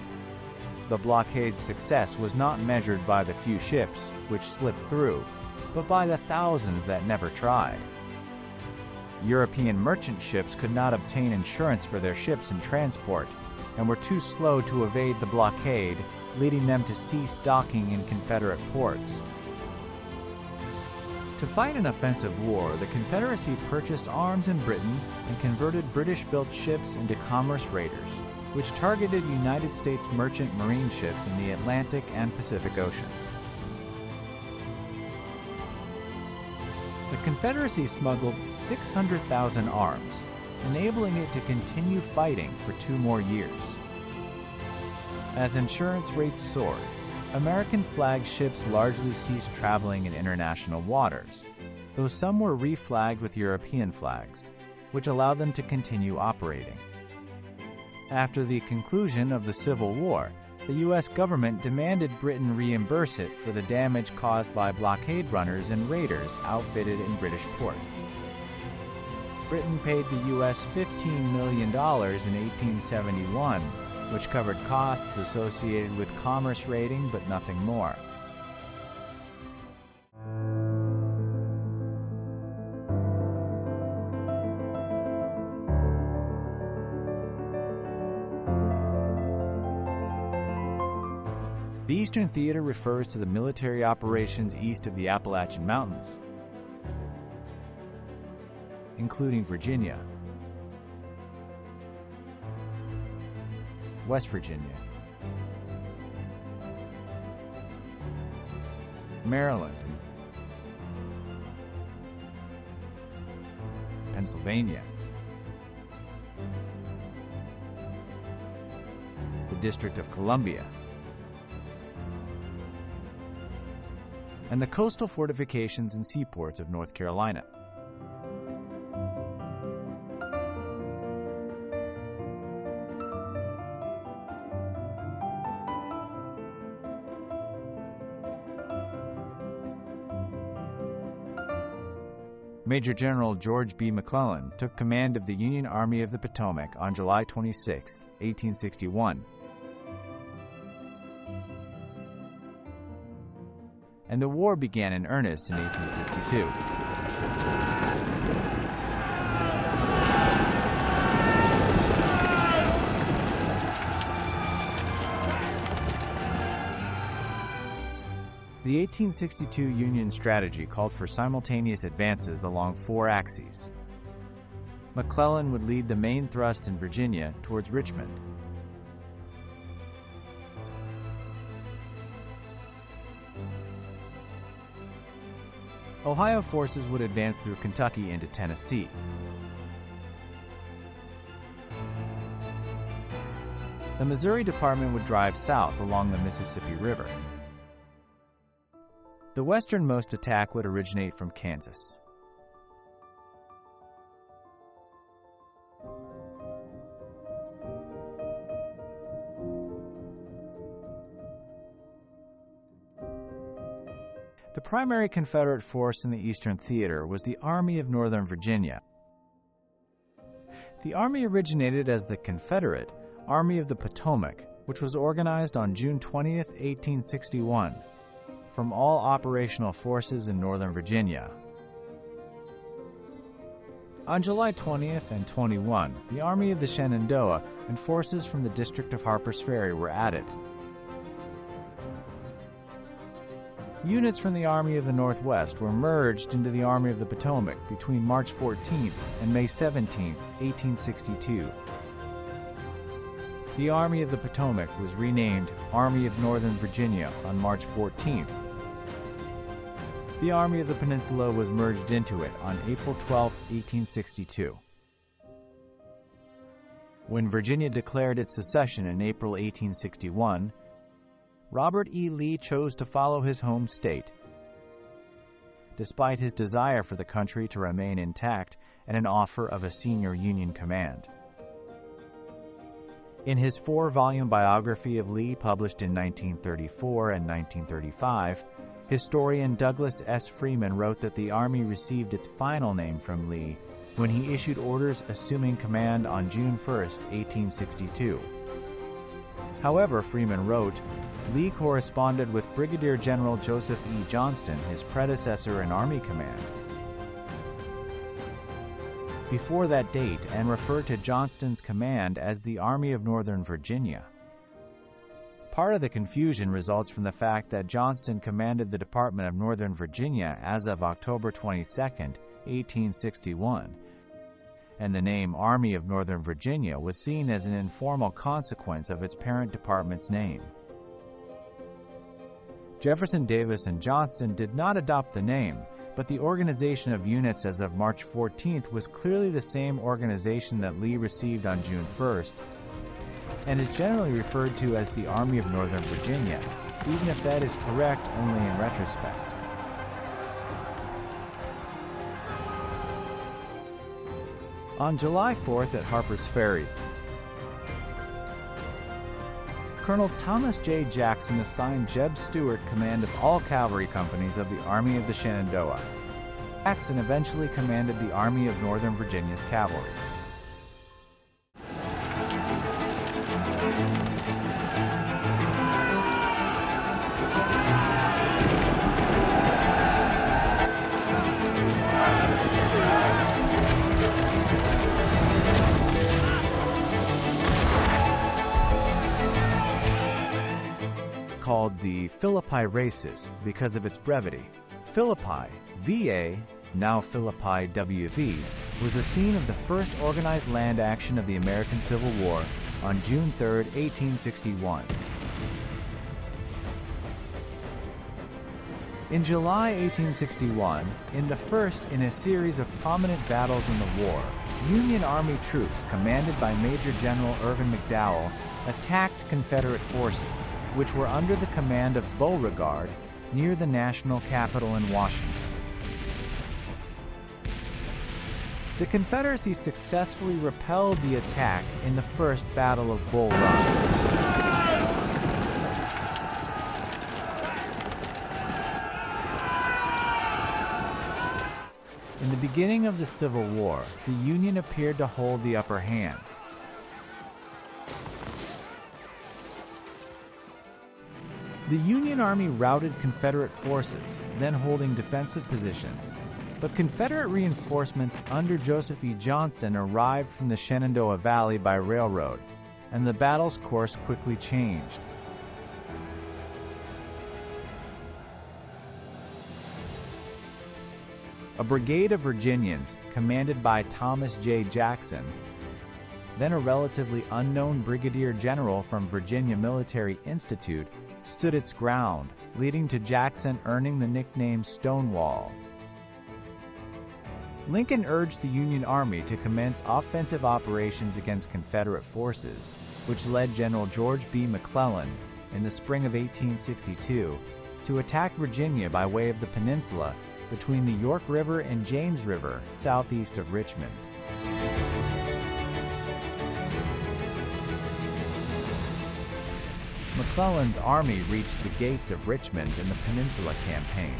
The blockade's success was not measured by the few ships which slipped through, but by the thousands that never tried. European merchant ships could not obtain insurance for their ships in transport, and were too slow to evade the blockade, leading them to cease docking in Confederate ports. To fight an offensive war, the Confederacy purchased arms in Britain and converted British-built ships into commerce raiders, which targeted United States merchant marine ships in the Atlantic and Pacific Oceans. The Confederacy smuggled 600,000 arms, enabling it to continue fighting for 2 more years. As insurance rates soared, American flag ships largely ceased traveling in international waters, though some were reflagged with European flags, which allowed them to continue operating. After the conclusion of the Civil War, the U.S. government demanded Britain reimburse it for the damage caused by blockade runners and raiders outfitted in British ports. Britain paid the U.S. $15 million in 1871, which covered costs associated with commerce raiding but nothing more. The Eastern Theater refers to the military operations east of the Appalachian Mountains, including Virginia, West Virginia, Maryland, Pennsylvania, the District of Columbia, and the coastal fortifications and seaports of North Carolina. Major General George B. McClellan took command of the Union Army of the Potomac on July 26, 1861, and the war began in earnest in 1862. The 1862 Union strategy called for simultaneous advances along 4 axes. McClellan would lead the main thrust in Virginia towards Richmond. Ohio forces would advance through Kentucky into Tennessee. The Missouri Department would drive south along the Mississippi River. The westernmost attack would originate from Kansas. The primary Confederate force in the Eastern Theater was the Army of Northern Virginia. The Army originated as the Confederate Army of the Potomac, which was organized on June 20, 1861. From all operational forces in Northern Virginia. On July 20th and 21, the Army of the Shenandoah and forces from the District of Harper's Ferry were added. Units from the Army of the Northwest were merged into the Army of the Potomac between March 14th and May 17th, 1862. The Army of the Potomac was renamed Army of Northern Virginia on March 14th. The Army of the Peninsula was merged into it on April 12, 1862. When Virginia declared its secession in April 1861, Robert E. Lee chose to follow his home state. Despite his desire for the country to remain intact and an offer of a senior Union command. In his 4-volume biography of Lee published in 1934 and 1935, historian Douglas S. Freeman wrote that the Army received its final name from Lee when he issued orders assuming command on June 1, 1862. However, Freeman wrote, Lee corresponded with Brigadier General Joseph E. Johnston, his predecessor in Army command, before that date and referred to Johnston's command as the Army of Northern Virginia. Part of the confusion results from the fact that Johnston commanded the Department of Northern Virginia as of October 22, 1861, and the name Army of Northern Virginia was seen as an informal consequence of its parent department's name. Jefferson Davis and Johnston did not adopt the name, but the organization of units as of March 14th was clearly the same organization that Lee received on June 1st, and is generally referred to as the Army of Northern Virginia, even if that is correct only in retrospect. On July 4th at Harper's Ferry, Colonel Thomas J. Jackson assigned Jeb Stuart command of all cavalry companies of the Army of the Shenandoah. Jackson eventually commanded the Army of Northern Virginia's cavalry. Called the Philippi Races because of its brevity. Philippi, VA, now Philippi WV, was the scene of the first organized land action of the American Civil War on June 3, 1861. In July 1861, in the first in a series of prominent battles in the war, Union Army troops commanded by Major General Irvin McDowell attacked Confederate forces, which were under the command of Beauregard near the national capital in Washington. The Confederacy successfully repelled the attack in the First Battle of Bull Run. In the beginning of the Civil War, the Union appeared to hold the upper hand. The Union Army routed Confederate forces, then holding defensive positions, but Confederate reinforcements under Joseph E. Johnston arrived from the Shenandoah Valley by railroad, and the battle's course quickly changed. A brigade of Virginians, commanded by Thomas J. Jackson, then a relatively unknown brigadier general from Virginia Military Institute, stood its ground, leading to Jackson earning the nickname Stonewall. Lincoln urged the Union Army to commence offensive operations against Confederate forces, which led General George B. McClellan, in the spring of 1862, to attack Virginia by way of the peninsula between the York River and James River, southeast of Richmond. McClellan's army reached the gates of Richmond in the Peninsula Campaign.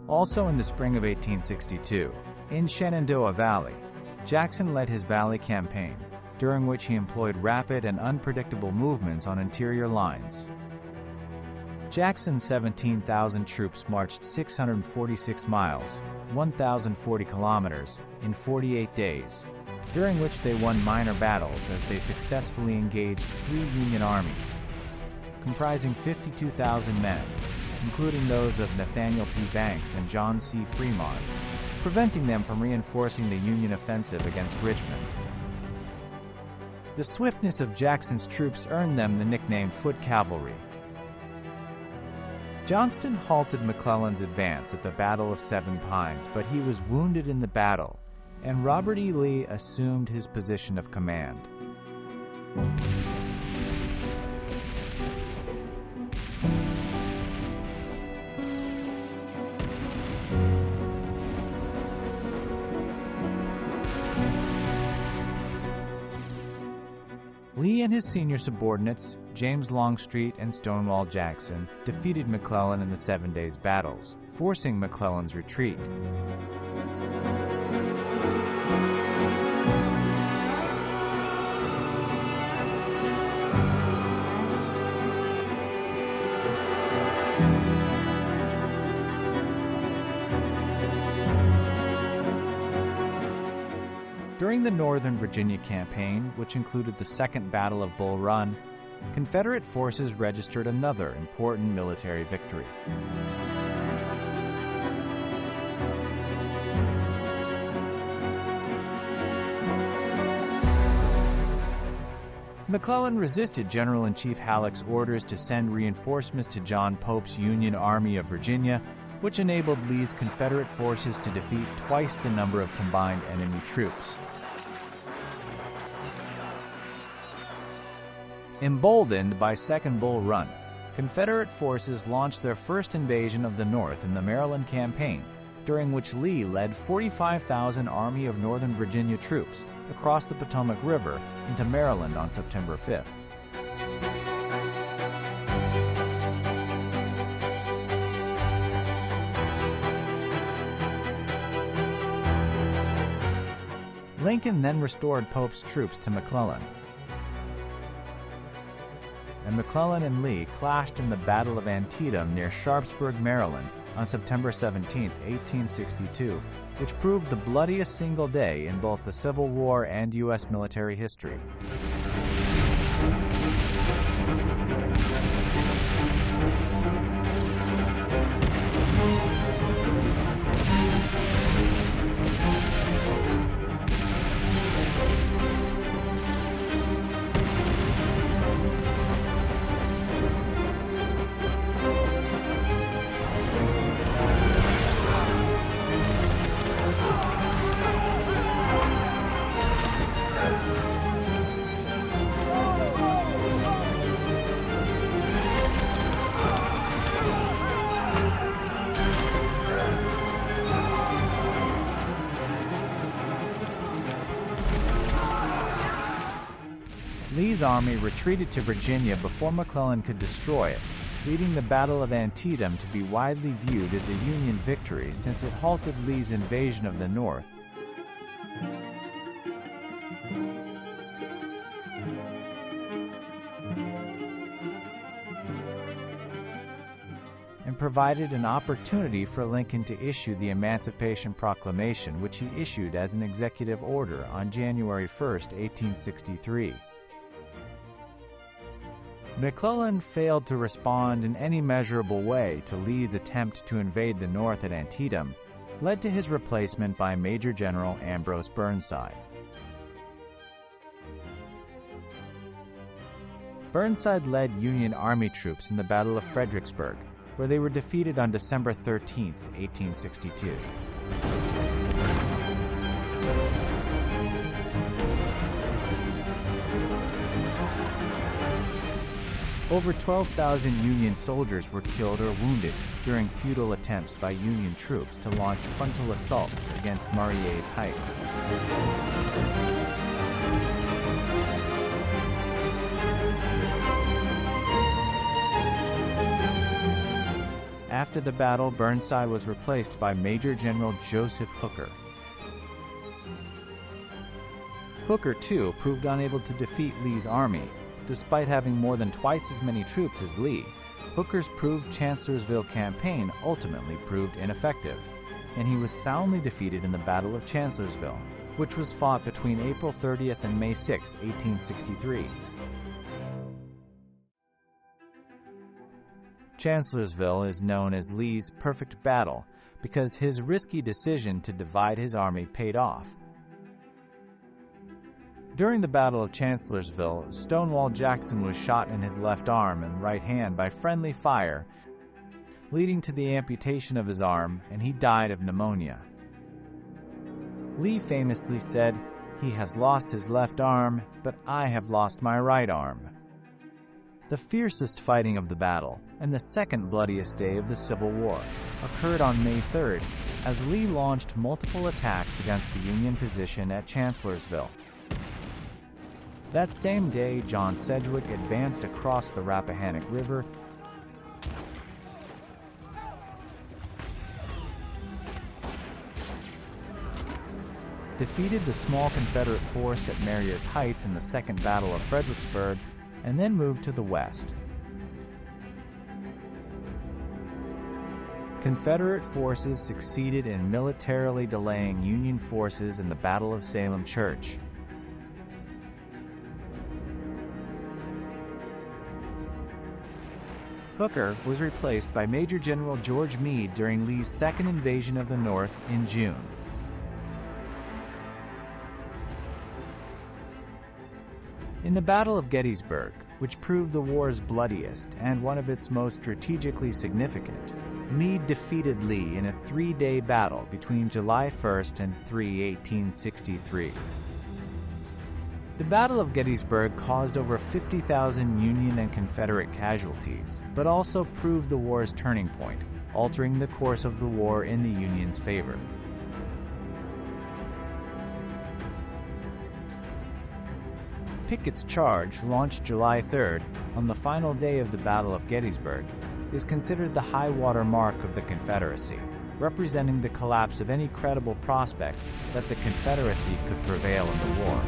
Also in the spring of 1862, in Shenandoah Valley, Jackson led his Valley Campaign, during which he employed rapid and unpredictable movements on interior lines. Jackson's 17,000 troops marched 646 miles, 1,040 kilometers, in 48 days, during which they won minor battles as they successfully engaged 3 Union armies, comprising 52,000 men, including those of Nathaniel P. Banks and John C. Fremont, preventing them from reinforcing the Union offensive against Richmond. The swiftness of Jackson's troops earned them the nickname Foot Cavalry. Johnston halted McClellan's advance at the Battle of Seven Pines, but he was wounded in the battle, and Robert E. Lee assumed his position of command. Lee and his senior subordinates, James Longstreet and Stonewall Jackson, defeated McClellan in the 7 days' battles, forcing McClellan's retreat. During the Northern Virginia Campaign, which included the Second Battle of Bull Run, Confederate forces registered another important military victory. McClellan resisted General-in-Chief Halleck's orders to send reinforcements to John Pope's Union Army of Virginia, which enabled Lee's Confederate forces to defeat twice the number of combined enemy troops. Emboldened by Second Bull Run, Confederate forces launched their first invasion of the North in the Maryland Campaign, during which Lee led 45,000 Army of Northern Virginia troops across the Potomac River into Maryland on September 5th. Lincoln then restored Pope's troops to McClellan, and McClellan and Lee clashed in the Battle of Antietam near Sharpsburg, Maryland, on September 17, 1862, which proved the bloodiest single day in both the Civil War and U.S. military history. Lee's army retreated to Virginia before McClellan could destroy it, leading the Battle of Antietam to be widely viewed as a Union victory since it halted Lee's invasion of the North. And provided an opportunity for Lincoln to issue the Emancipation Proclamation, which he issued as an executive order on January 1, 1863. McClellan failed to respond in any measurable way to Lee's attempt to invade the North at Antietam, led to his replacement by Major General Ambrose Burnside. Burnside led Union Army troops in the Battle of Fredericksburg, where they were defeated on December 13, 1862. Over 12,000 Union soldiers were killed or wounded during futile attempts by Union troops to launch frontal assaults against Marye's Heights. After the battle, Burnside was replaced by Major General Joseph Hooker. Hooker, too, proved unable to defeat Lee's army. Despite having more than twice as many troops as Lee, Hooker's proved Chancellorsville campaign ultimately proved ineffective, and he was soundly defeated in the Battle of Chancellorsville, which was fought between April 30th and May 6, 1863. Chancellorsville is known as Lee's perfect battle because his risky decision to divide his army paid off. During the Battle of Chancellorsville, Stonewall Jackson was shot in his left arm and right hand by friendly fire, leading to the amputation of his arm, and he died of pneumonia. Lee famously said, "He has lost his left arm, but I have lost my right arm." The fiercest fighting of the battle, and the second bloodiest day of the Civil War, occurred on May 3rd, as Lee launched multiple attacks against the Union position at Chancellorsville. That same day, John Sedgwick advanced across the Rappahannock River, defeated the small Confederate force at Marye's Heights in the Second Battle of Fredericksburg, and then moved to the west. Confederate forces succeeded in militarily delaying Union forces in the Battle of Salem Church. Hooker was replaced by Major General George Meade during Lee's second invasion of the North in June. In the Battle of Gettysburg, which proved the war's bloodiest and one of its most strategically significant, Meade defeated Lee in a three-day battle between July 1st and 1863. The Battle of Gettysburg caused over 50,000 Union and Confederate casualties, but also proved the war's turning point, altering the course of the war in the Union's favor. Pickett's charge, launched July 3rd, on the final day of the Battle of Gettysburg, is considered the high-water mark of the Confederacy, representing the collapse of any credible prospect that the Confederacy could prevail in the war.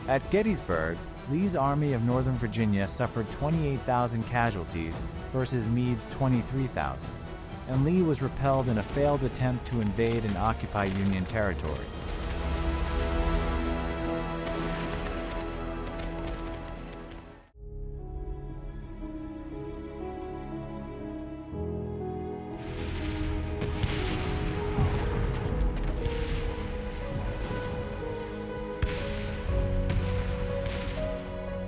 At Gettysburg, Lee's Army of Northern Virginia suffered 28,000 casualties versus Meade's 23,000, and Lee was repelled in a failed attempt to invade and occupy Union territory.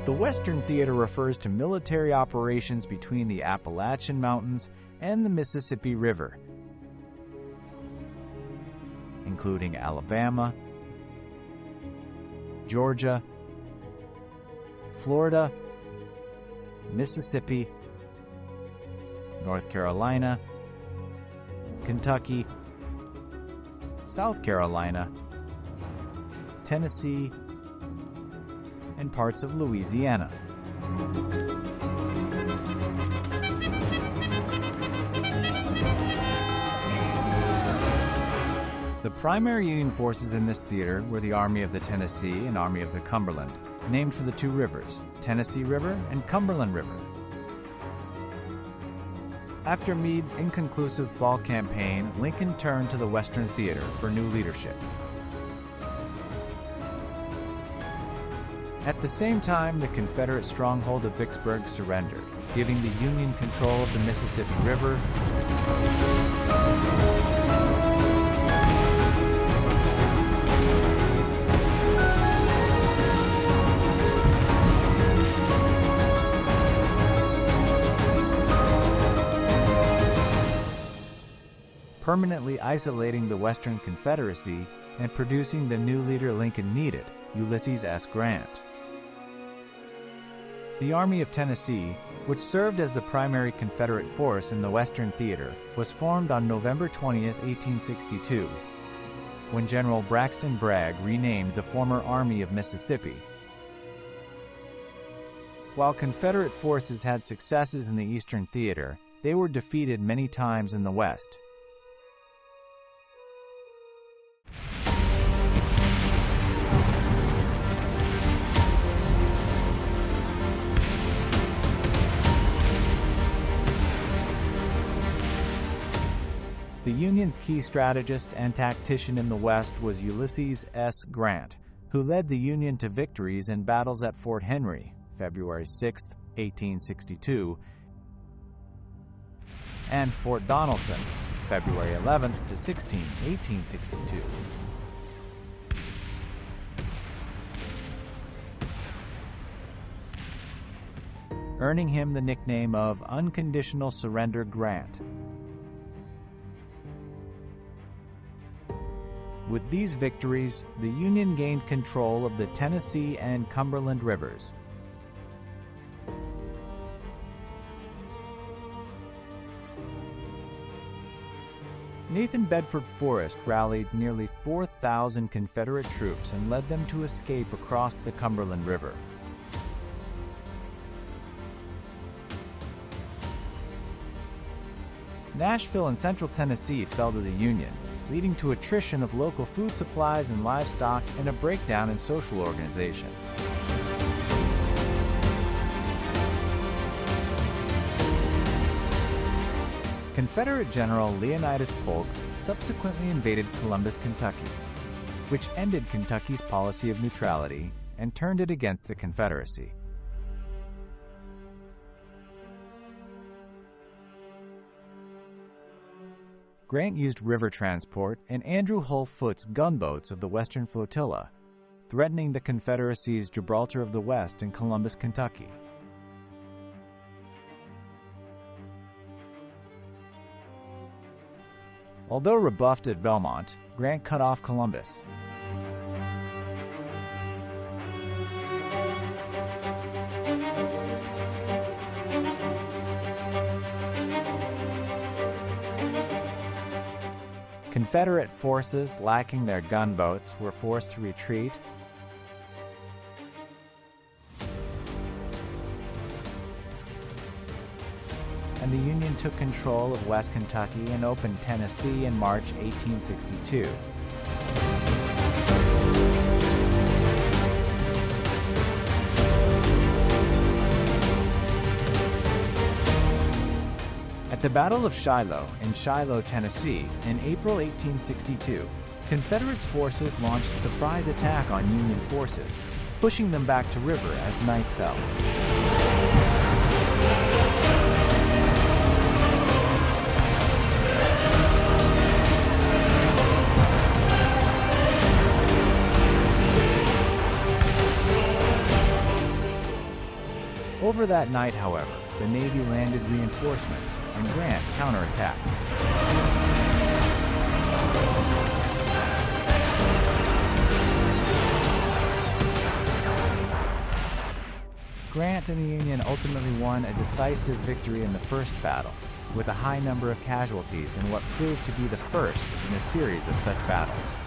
The Western Theater refers to military operations between the Appalachian Mountains and the Mississippi River, including Alabama, Georgia, Florida, Mississippi, North Carolina, Kentucky, South Carolina, Tennessee, and parts of Louisiana. The primary Union forces in this theater were the Army of the Tennessee and Army of the Cumberland, named for the two rivers, Tennessee River and Cumberland River. After Meade's inconclusive fall campaign, Lincoln turned to the Western Theater for new leadership. At the same time, the Confederate stronghold of Vicksburg surrendered, giving the Union control of the Mississippi River permanently isolating the Western Confederacy and producing the new leader Lincoln needed, Ulysses S. Grant. The Army of Tennessee, which served as the primary Confederate force in the Western Theater, was formed on November 20, 1862, when General Braxton Bragg renamed the former Army of Mississippi. While Confederate forces had successes in the Eastern Theater, they were defeated many times in the West. The Union's key strategist and tactician in the West was Ulysses S. Grant, who led the Union to victories in battles at Fort Henry, February 6, 1862, and Fort Donelson, February 11 to 16, 1862. Earning him the nickname of Unconditional Surrender Grant. With these victories, the Union gained control of the Tennessee and Cumberland rivers. Nathan Bedford Forrest rallied nearly 4,000 Confederate troops and led them to escape across the Cumberland River. Nashville and Central Tennessee fell to the Union, leading to attrition of local food supplies and livestock and a breakdown in social organization. Confederate General Leonidas Polks subsequently invaded Columbus, Kentucky, which ended Kentucky's policy of neutrality and turned it against the Confederacy. Grant used river transport and Andrew Hull Foot's gunboats of the Western Flotilla, threatening the Confederacy's Gibraltar of the West in Columbus, Kentucky. Although rebuffed at Belmont, Grant cut off Columbus. Confederate forces, lacking their gunboats, were forced to retreat. And the Union took control of West Kentucky and opened Tennessee in March 1862. At the Battle of Shiloh in Shiloh, Tennessee, in April 1862, Confederate forces launched a surprise attack on Union forces, pushing them back to river as night fell. Over that night, however, the Navy landed reinforcements, and Grant counterattacked. Grant and the Union ultimately won a decisive victory in the first battle, with a high number of casualties in what proved to be the first in a series of such battles.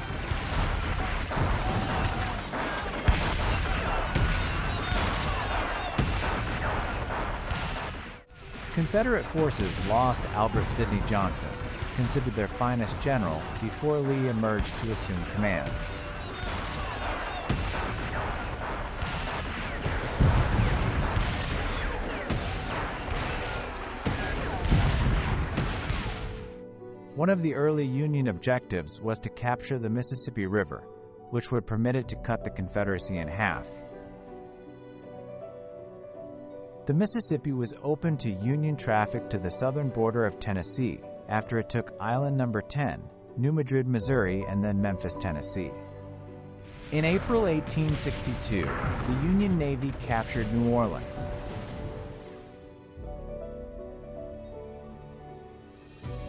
Confederate forces lost Albert Sidney Johnston, considered their finest general, before Lee emerged to assume command. One of the early Union objectives was to capture the Mississippi River, which would permit it to cut the Confederacy in half. The Mississippi was open to Union traffic to the southern border of Tennessee after it took Island No. 10, New Madrid, Missouri, and then Memphis, Tennessee. In April 1862, the Union Navy captured New Orleans.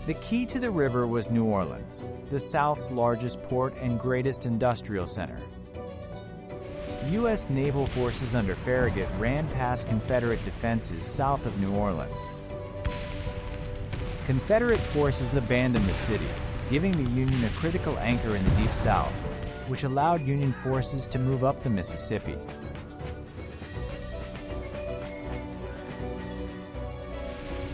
The key to the river was New Orleans, the South's largest port and greatest industrial center. U.S. naval forces under Farragut ran past Confederate defenses south of New Orleans. Confederate forces abandoned the city, giving the Union a critical anchor in the Deep South, which allowed Union forces to move up the Mississippi.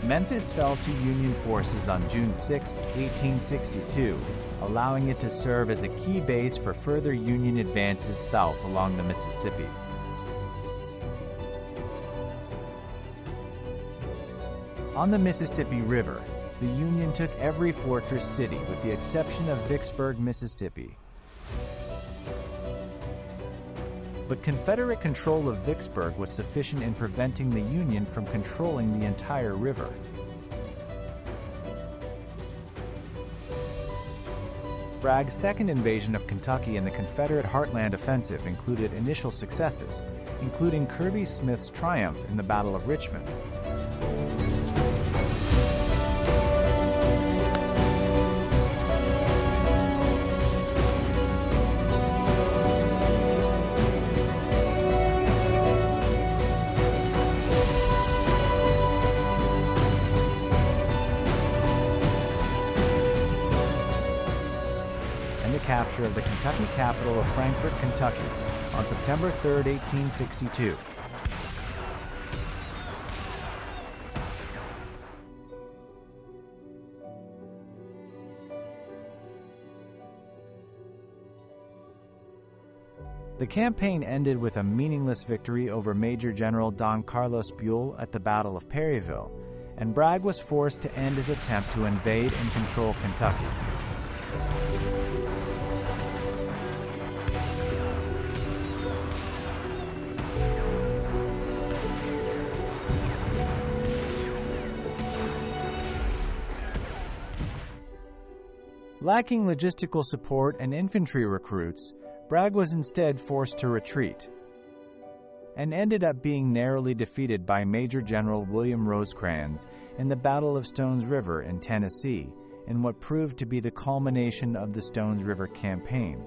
Memphis fell to Union forces on June 6, 1862, allowing it to serve as a key base for further Union advances south along the Mississippi. On the Mississippi River, the Union took every fortress city with the exception of Vicksburg, Mississippi. But Confederate control of Vicksburg was sufficient in preventing the Union from controlling the entire river. Bragg's second invasion of Kentucky and the Confederate Heartland Offensive included initial successes, including Kirby Smith's triumph in the Battle of Richmond. Capture of the Kentucky capital of Frankfort, Kentucky, on September 3, 1862. The campaign ended with a meaningless victory over Major General Don Carlos Buell at the Battle of Perryville, and Bragg was forced to end his attempt to invade and control Kentucky. Lacking logistical support and infantry recruits, Bragg was instead forced to retreat, and ended up being narrowly defeated by Major General William Rosecrans in the Battle of Stones River in Tennessee, in what proved to be the culmination of the Stones River Campaign.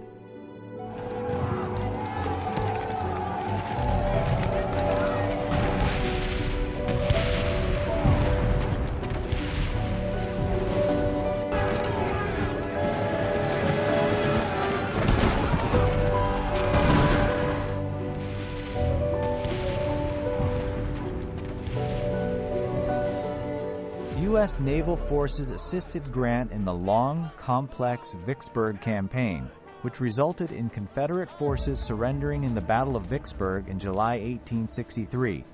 U.S. naval forces assisted Grant in the long, complex Vicksburg campaign, which resulted in Confederate forces surrendering in the Battle of Vicksburg in July 1863.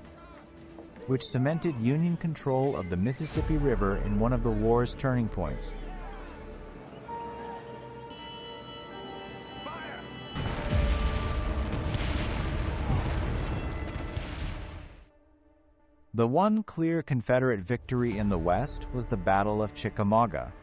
which cemented Union control of the Mississippi River in one of the war's turning points. The one clear Confederate victory in the West was the Battle of Chickamauga.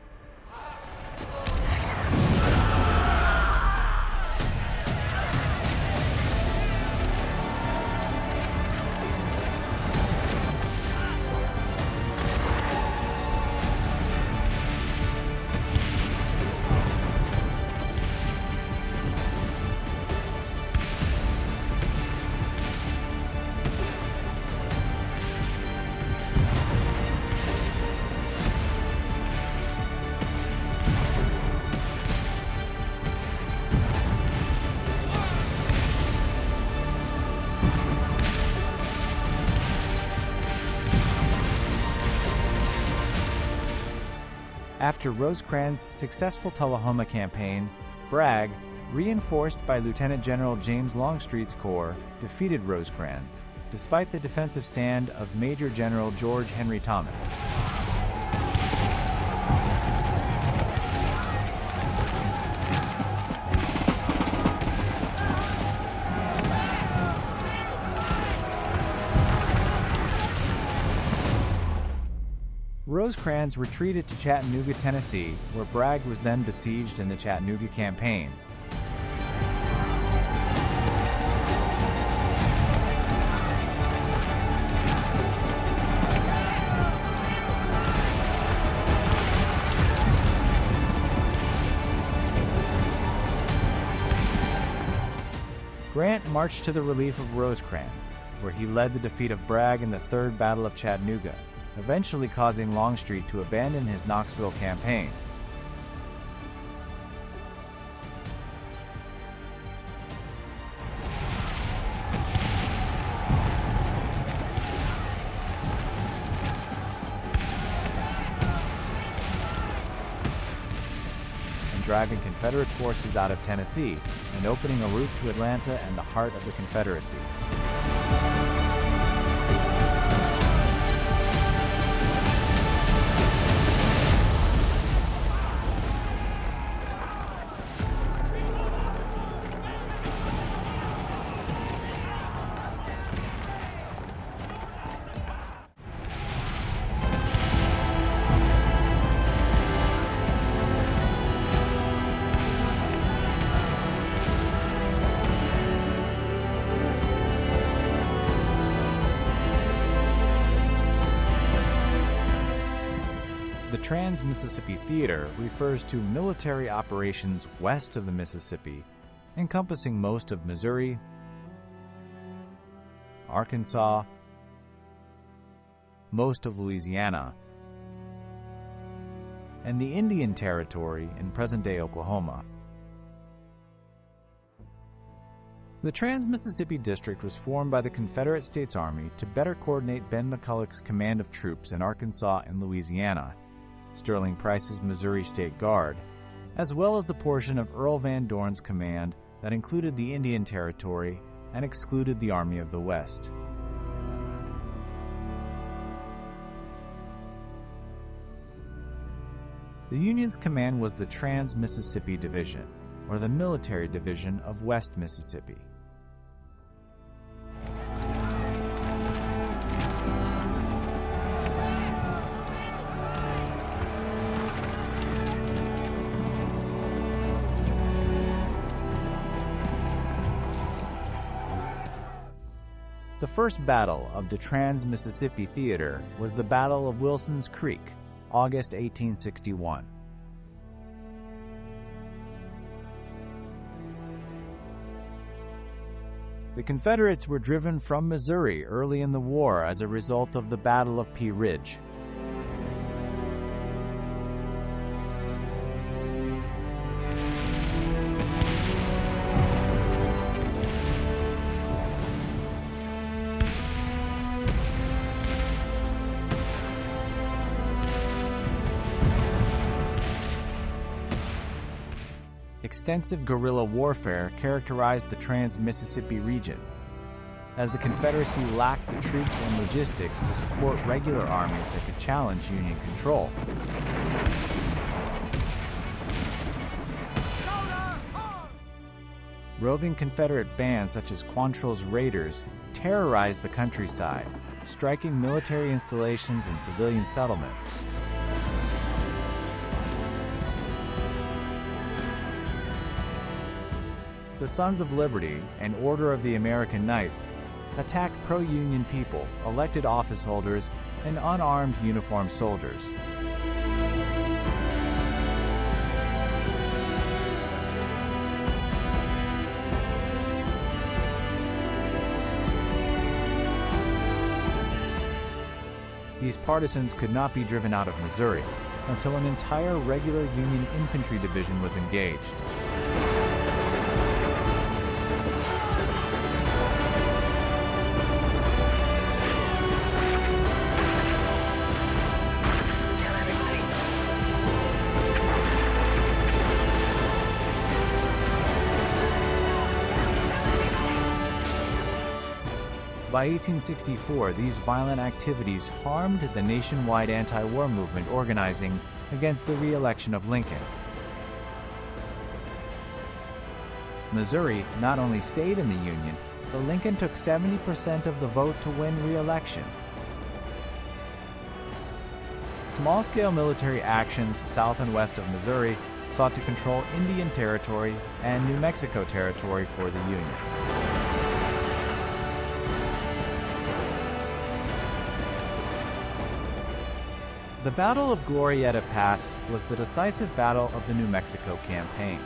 After Rosecrans' successful Tullahoma campaign, Bragg, reinforced by Lieutenant General James Longstreet's corps, defeated Rosecrans, despite the defensive stand of Major General George Henry Thomas. Rosecrans retreated to Chattanooga, Tennessee, where Bragg was then besieged in the Chattanooga campaign. Grant marched to the relief of Rosecrans, where he led the defeat of Bragg in the Third Battle of Chattanooga, eventually causing Longstreet to abandon his Knoxville campaign. And driving Confederate forces out of Tennessee and opening a route to Atlanta and the heart of the Confederacy. The Trans-Mississippi Theater refers to military operations west of the Mississippi, encompassing most of Missouri, Arkansas, most of Louisiana, and the Indian Territory in present-day Oklahoma. The Trans-Mississippi District was formed by the Confederate States Army to better coordinate Ben McCulloch's command of troops in Arkansas and Louisiana, Sterling Price's Missouri State Guard, as well as the portion of Earl Van Dorn's command that included the Indian Territory and excluded the Army of the West. The Union's command was the Trans-Mississippi Division, or the Military Division of West Mississippi. The first battle of the Trans-Mississippi Theater was the Battle of Wilson's Creek, August 1861. The Confederates were driven from Missouri early in the war as a result of the Battle of Pea Ridge. Extensive guerrilla warfare characterized the Trans-Mississippi region. as the Confederacy lacked the troops and logistics to support regular armies that could challenge Union control. Roving Confederate bands such as Quantrill's Raiders terrorized the countryside, striking military installations and civilian settlements. The Sons of Liberty and Order of the American Knights attacked pro-Union people, elected office holders, and unarmed uniformed soldiers. These partisans could not be driven out of Missouri until an entire regular Union infantry division was engaged. By 1864, these violent activities harmed the nationwide anti-war movement organizing against the re-election of Lincoln. Missouri not only stayed in the Union, but Lincoln took 70% of the vote to win re-election. Small-scale military actions south and west of Missouri sought to control Indian Territory and New Mexico Territory for the Union. The Battle of Glorieta Pass was the decisive battle of the New Mexico campaign.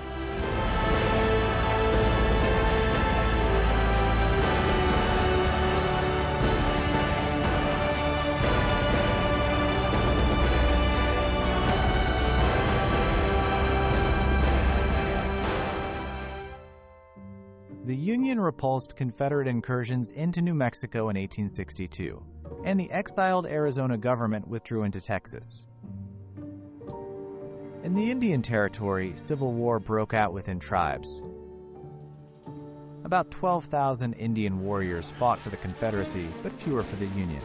The Union repulsed Confederate incursions into New Mexico in 1862. And the exiled Arizona government withdrew into Texas. In the Indian Territory, civil war broke out within tribes. About 12,000 Indian warriors fought for the Confederacy, but fewer for the Union.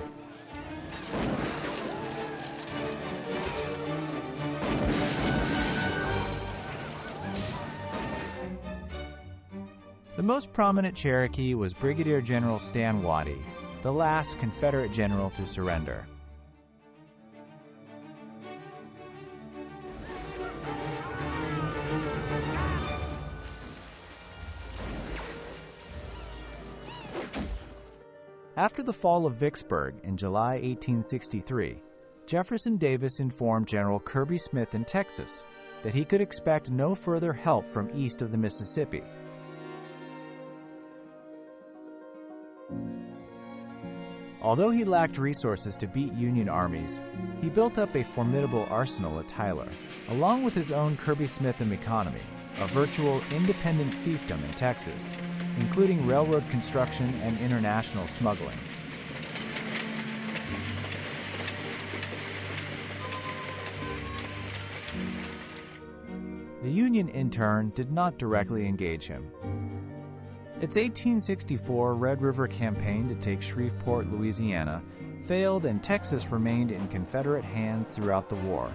The most prominent Cherokee was Brigadier General Stan Waddy, the last Confederate general to surrender. After the fall of Vicksburg in July 1863, Jefferson Davis informed General Kirby Smith in Texas that he could expect no further help from east of the Mississippi. Although he lacked resources to beat Union armies, he built up a formidable arsenal at Tyler, along with his own Kirby Smith economy, a virtual independent fiefdom in Texas, including railroad construction and international smuggling. The Union, in turn, did not directly engage him. Its 1864 Red River campaign to take Shreveport, Louisiana, failed and Texas remained in Confederate hands throughout the war.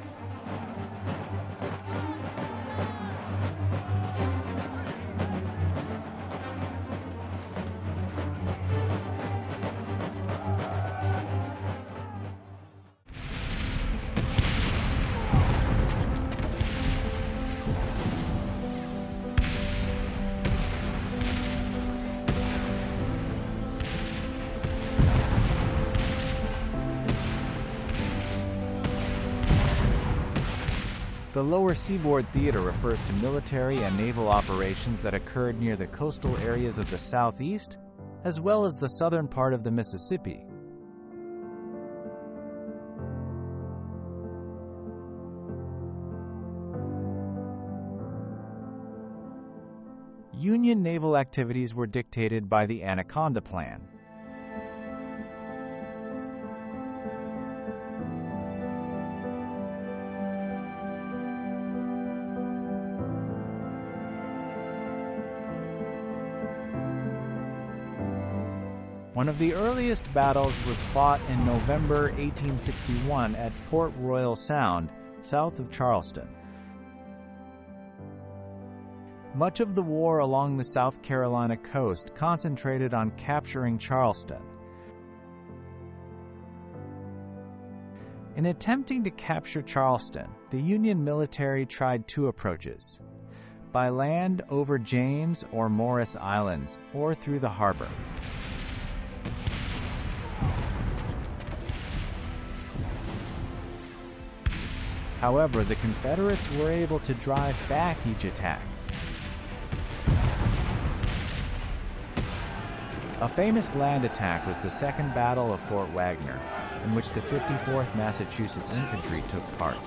The lower seaboard theater refers to military and naval operations that occurred near the coastal areas of the Southeast, as well as the southern part of the Mississippi. Union naval activities were dictated by the Anaconda Plan. One of the earliest battles was fought in November 1861 at Port Royal Sound, south of Charleston. Much of the war along the South Carolina coast concentrated on capturing Charleston. In attempting to capture Charleston, the Union military tried two approaches: by land over James or Morris Islands, or through the harbor. However, the Confederates were able to drive back each attack. A famous land attack was the Second Battle of Fort Wagner, in which the 54th Massachusetts Infantry took part.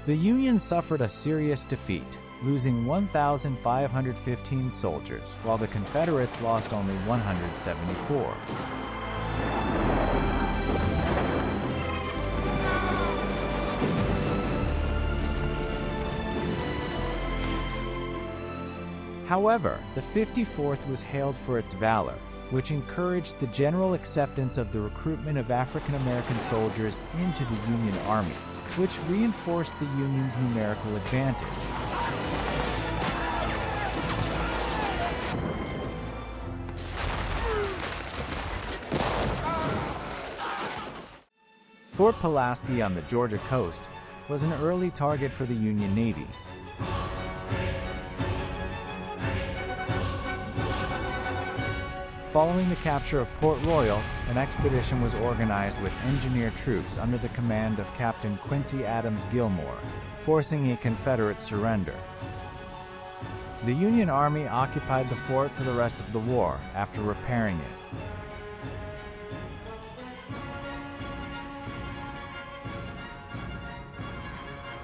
The Union suffered a serious defeat, losing 1,515 soldiers, while the Confederates lost only 174. However, the 54th was hailed for its valor, which encouraged the general acceptance of the recruitment of African American soldiers into the Union Army, which reinforced the Union's numerical advantage. Fort Pulaski on the Georgia coast was an early target for the Union Navy. Following the capture of Port Royal, an expedition was organized with engineer troops under the command of Captain Quincy Adams Gilmore, forcing a Confederate surrender. The Union Army occupied the fort for the rest of the war after repairing it.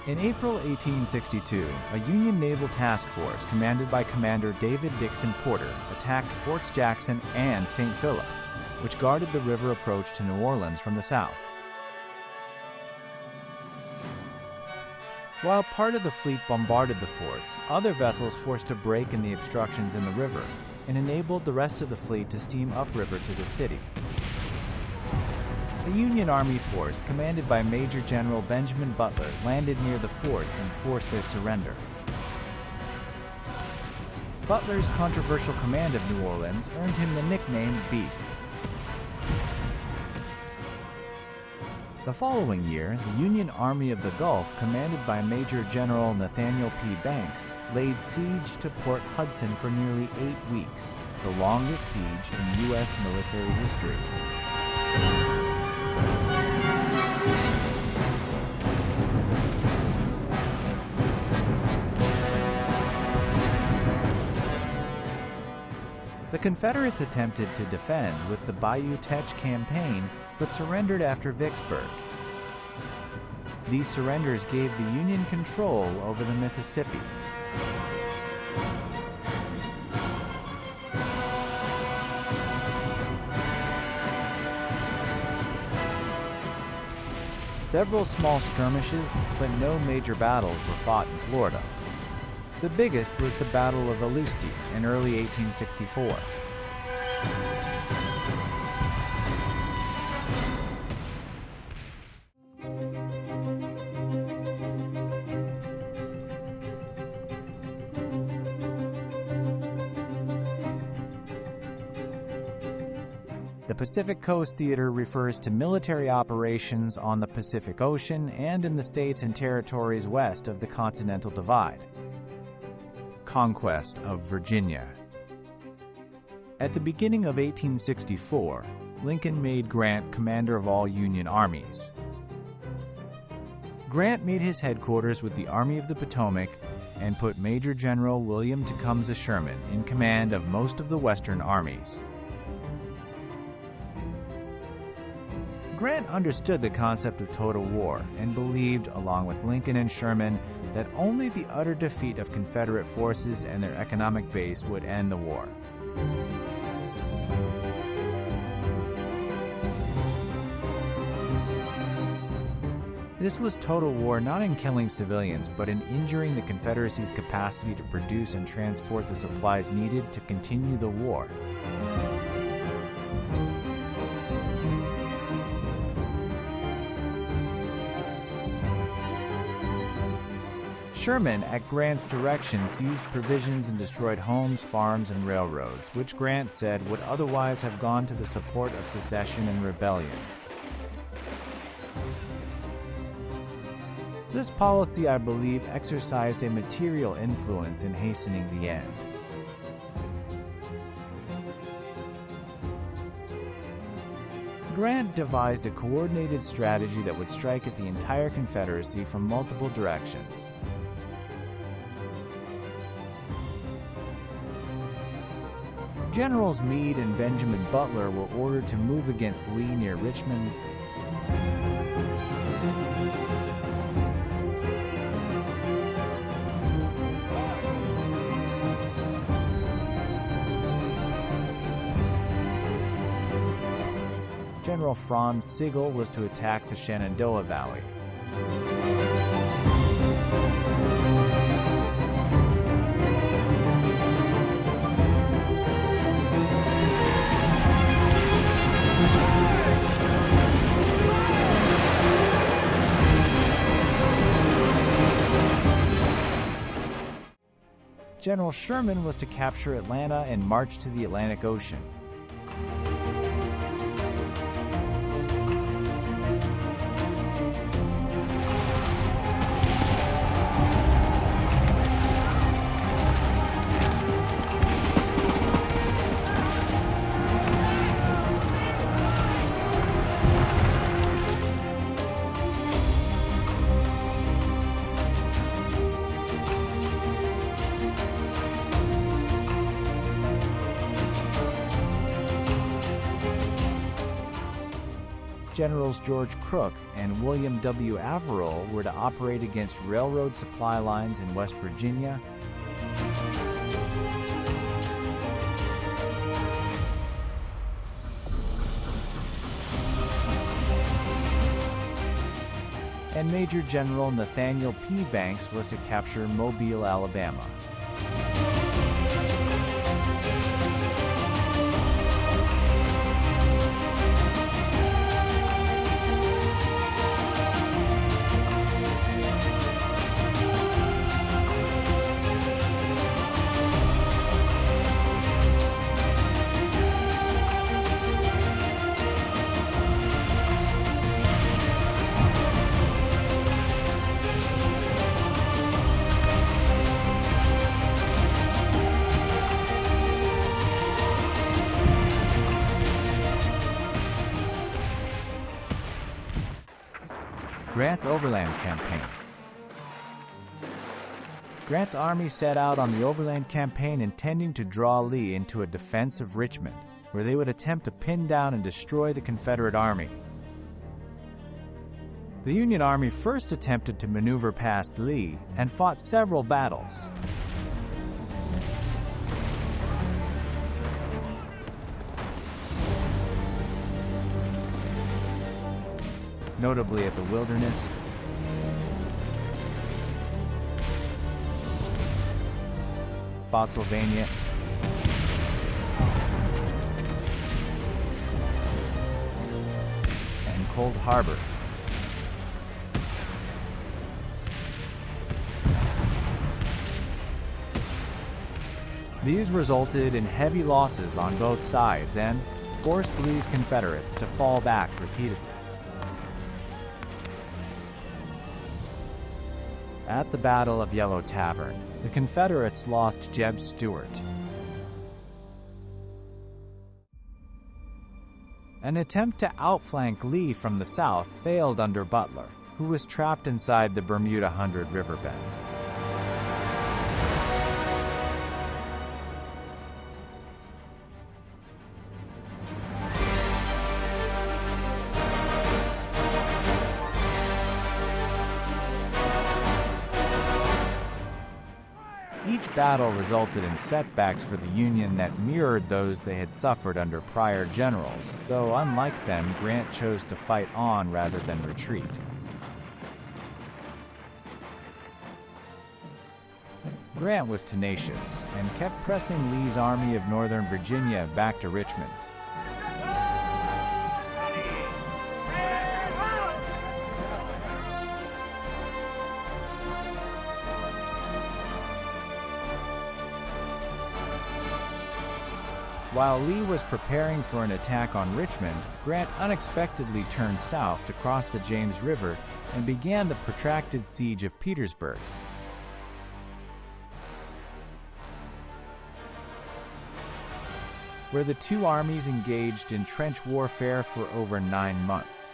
In April 1862, a Union naval task force commanded by Commander David Dixon Porter attacked Forts Jackson and St. Philip, which guarded the river approach to New Orleans from the south. While part of the fleet bombarded the forts, other vessels forced a break in the obstructions in the river and enabled the rest of the fleet to steam upriver to the city. The Union Army force, commanded by Major General Benjamin Butler, landed near the forts and forced their surrender. Butler's controversial command of New Orleans earned him the nickname Beast. The following year, the Union Army of the Gulf, commanded by Major General Nathaniel P. Banks, laid siege to Port Hudson for nearly 8 weeks, the longest siege in U.S. military history. The Confederates attempted to defend with the Bayou Teche campaign, but surrendered after Vicksburg. These surrenders gave the Union control over the Mississippi. Several small skirmishes, but no major battles were fought in Florida. The biggest was the Battle of Aleustee in early 1864. The Pacific Coast Theater refers to military operations on the Pacific Ocean and in the states and territories west of the Continental Divide. Conquest of Virginia. At the beginning of 1864, Lincoln made Grant commander of all Union armies. Grant made his headquarters with the Army of the Potomac and put Major General William Tecumseh Sherman in command of most of the Western armies. Grant understood the concept of total war and believed, along with Lincoln and Sherman, that only the utter defeat of Confederate forces and their economic base would end the war. This was total war not in killing civilians, but in injuring the Confederacy's capacity to produce and transport the supplies needed to continue the war. Sherman, at Grant's direction, seized provisions and destroyed homes, farms, and railroads, which Grant said would otherwise have gone to the support of secession and rebellion. This policy, I believe, exercised a material influence in hastening the end. Grant devised a coordinated strategy that would strike at the entire Confederacy from multiple directions. Generals Meade and Benjamin Butler were ordered to move against Lee near Richmond. General Franz Sigel was to attack the Shenandoah Valley. General Sherman was to capture Atlanta and march to the Atlantic Ocean. Generals George Crook and William W. Averill were to operate against railroad supply lines in West Virginia, and Major General Nathaniel P. Banks was to capture Mobile, Alabama. Grant's Overland Campaign. Grant's army set out on the Overland Campaign intending to draw Lee into a defense of Richmond, where they would attempt to pin down and destroy the Confederate Army. The Union Army first attempted to maneuver past Lee and fought several battles. Notably at the Wilderness, Spotsylvania, and Cold Harbor. These resulted in heavy losses on both sides and forced Lee's Confederates to fall back repeatedly. At the Battle of Yellow Tavern, the Confederates lost Jeb Stuart. An attempt to outflank Lee from the south failed under Butler, who was trapped inside the Bermuda Hundred riverbed. Each battle resulted in setbacks for the Union that mirrored those they had suffered under prior generals, though unlike them, Grant chose to fight on rather than retreat. Grant was tenacious and kept pressing Lee's Army of Northern Virginia back to Richmond. While Lee was preparing for an attack on Richmond, Grant unexpectedly turned south to cross the James River and began the protracted siege of Petersburg. Where the two armies engaged in trench warfare for over 9 months.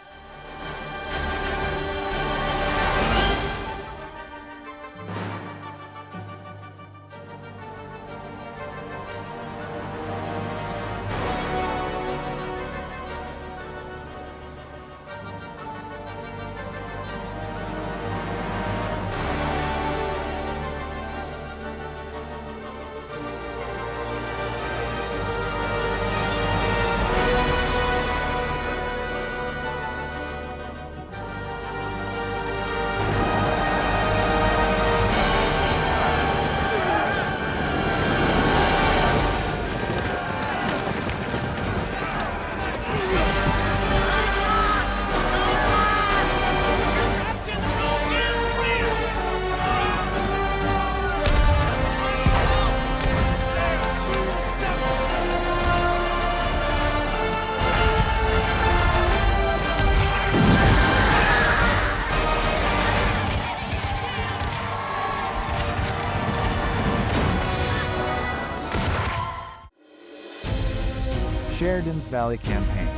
Sheridan's Valley Campaign.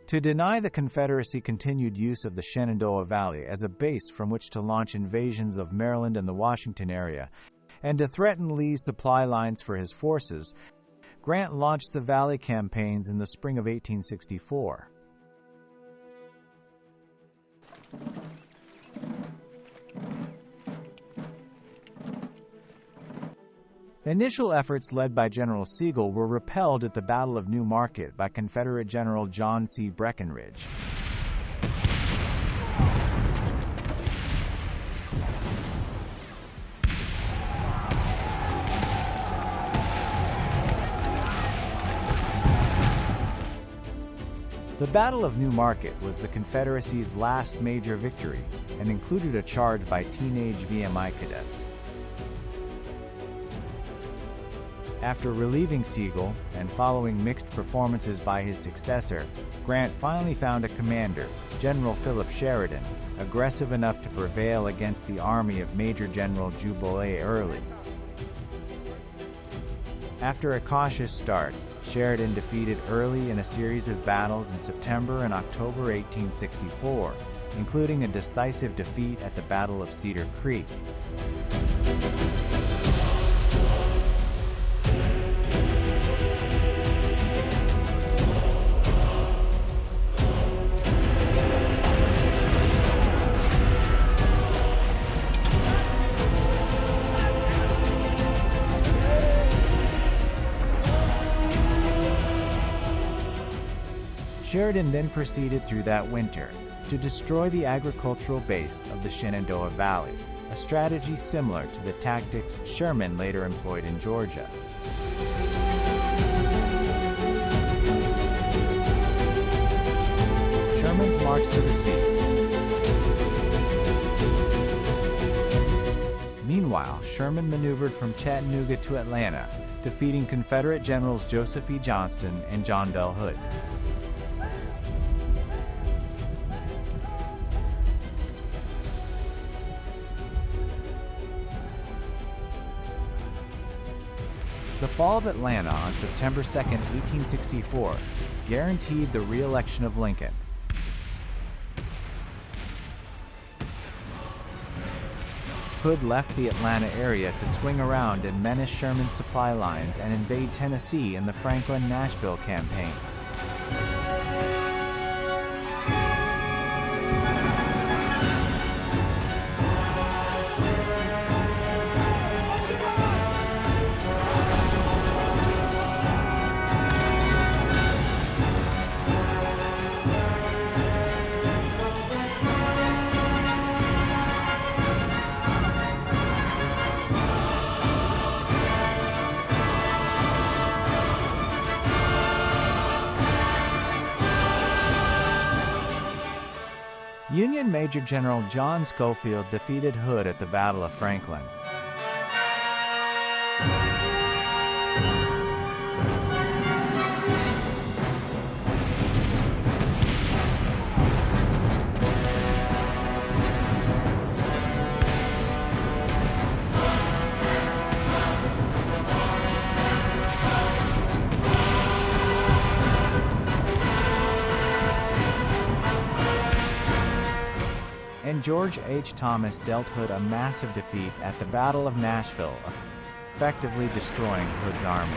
To deny the Confederacy continued use of the Shenandoah Valley as a base from which to launch invasions of Maryland and the Washington area, and to threaten Lee's supply lines for his forces, Grant launched the Valley campaigns in the spring of 1864. Initial efforts led by General Sigel were repelled at the Battle of New Market by Confederate General John C. Breckinridge. The Battle of New Market was the Confederacy's last major victory and included a charge by teenage VMI cadets. After relieving Sigel and following mixed performances by his successor, Grant finally found a commander, General Philip Sheridan, aggressive enough to prevail against the army of Major General Jubal-A. Early. After a cautious start, Sheridan defeated Early in a series of battles in September and October 1864, including a decisive defeat at the Battle of Cedar Creek. Sheridan then proceeded through that winter to destroy the agricultural base of the Shenandoah Valley, a strategy similar to the tactics Sherman later employed in Georgia. Sherman's march to the sea. Meanwhile, Sherman maneuvered from Chattanooga to Atlanta, defeating Confederate Generals Joseph E. Johnston and John Bell Hood. The fall of Atlanta on September 2, 1864, guaranteed the re-election of Lincoln. Hood left the Atlanta area to swing around and menace Sherman's supply lines and invade Tennessee in the Franklin-Nashville campaign. Union Major General John Schofield defeated Hood at the Battle of Franklin. And George H. Thomas dealt Hood a massive defeat at the Battle of Nashville, effectively destroying Hood's army.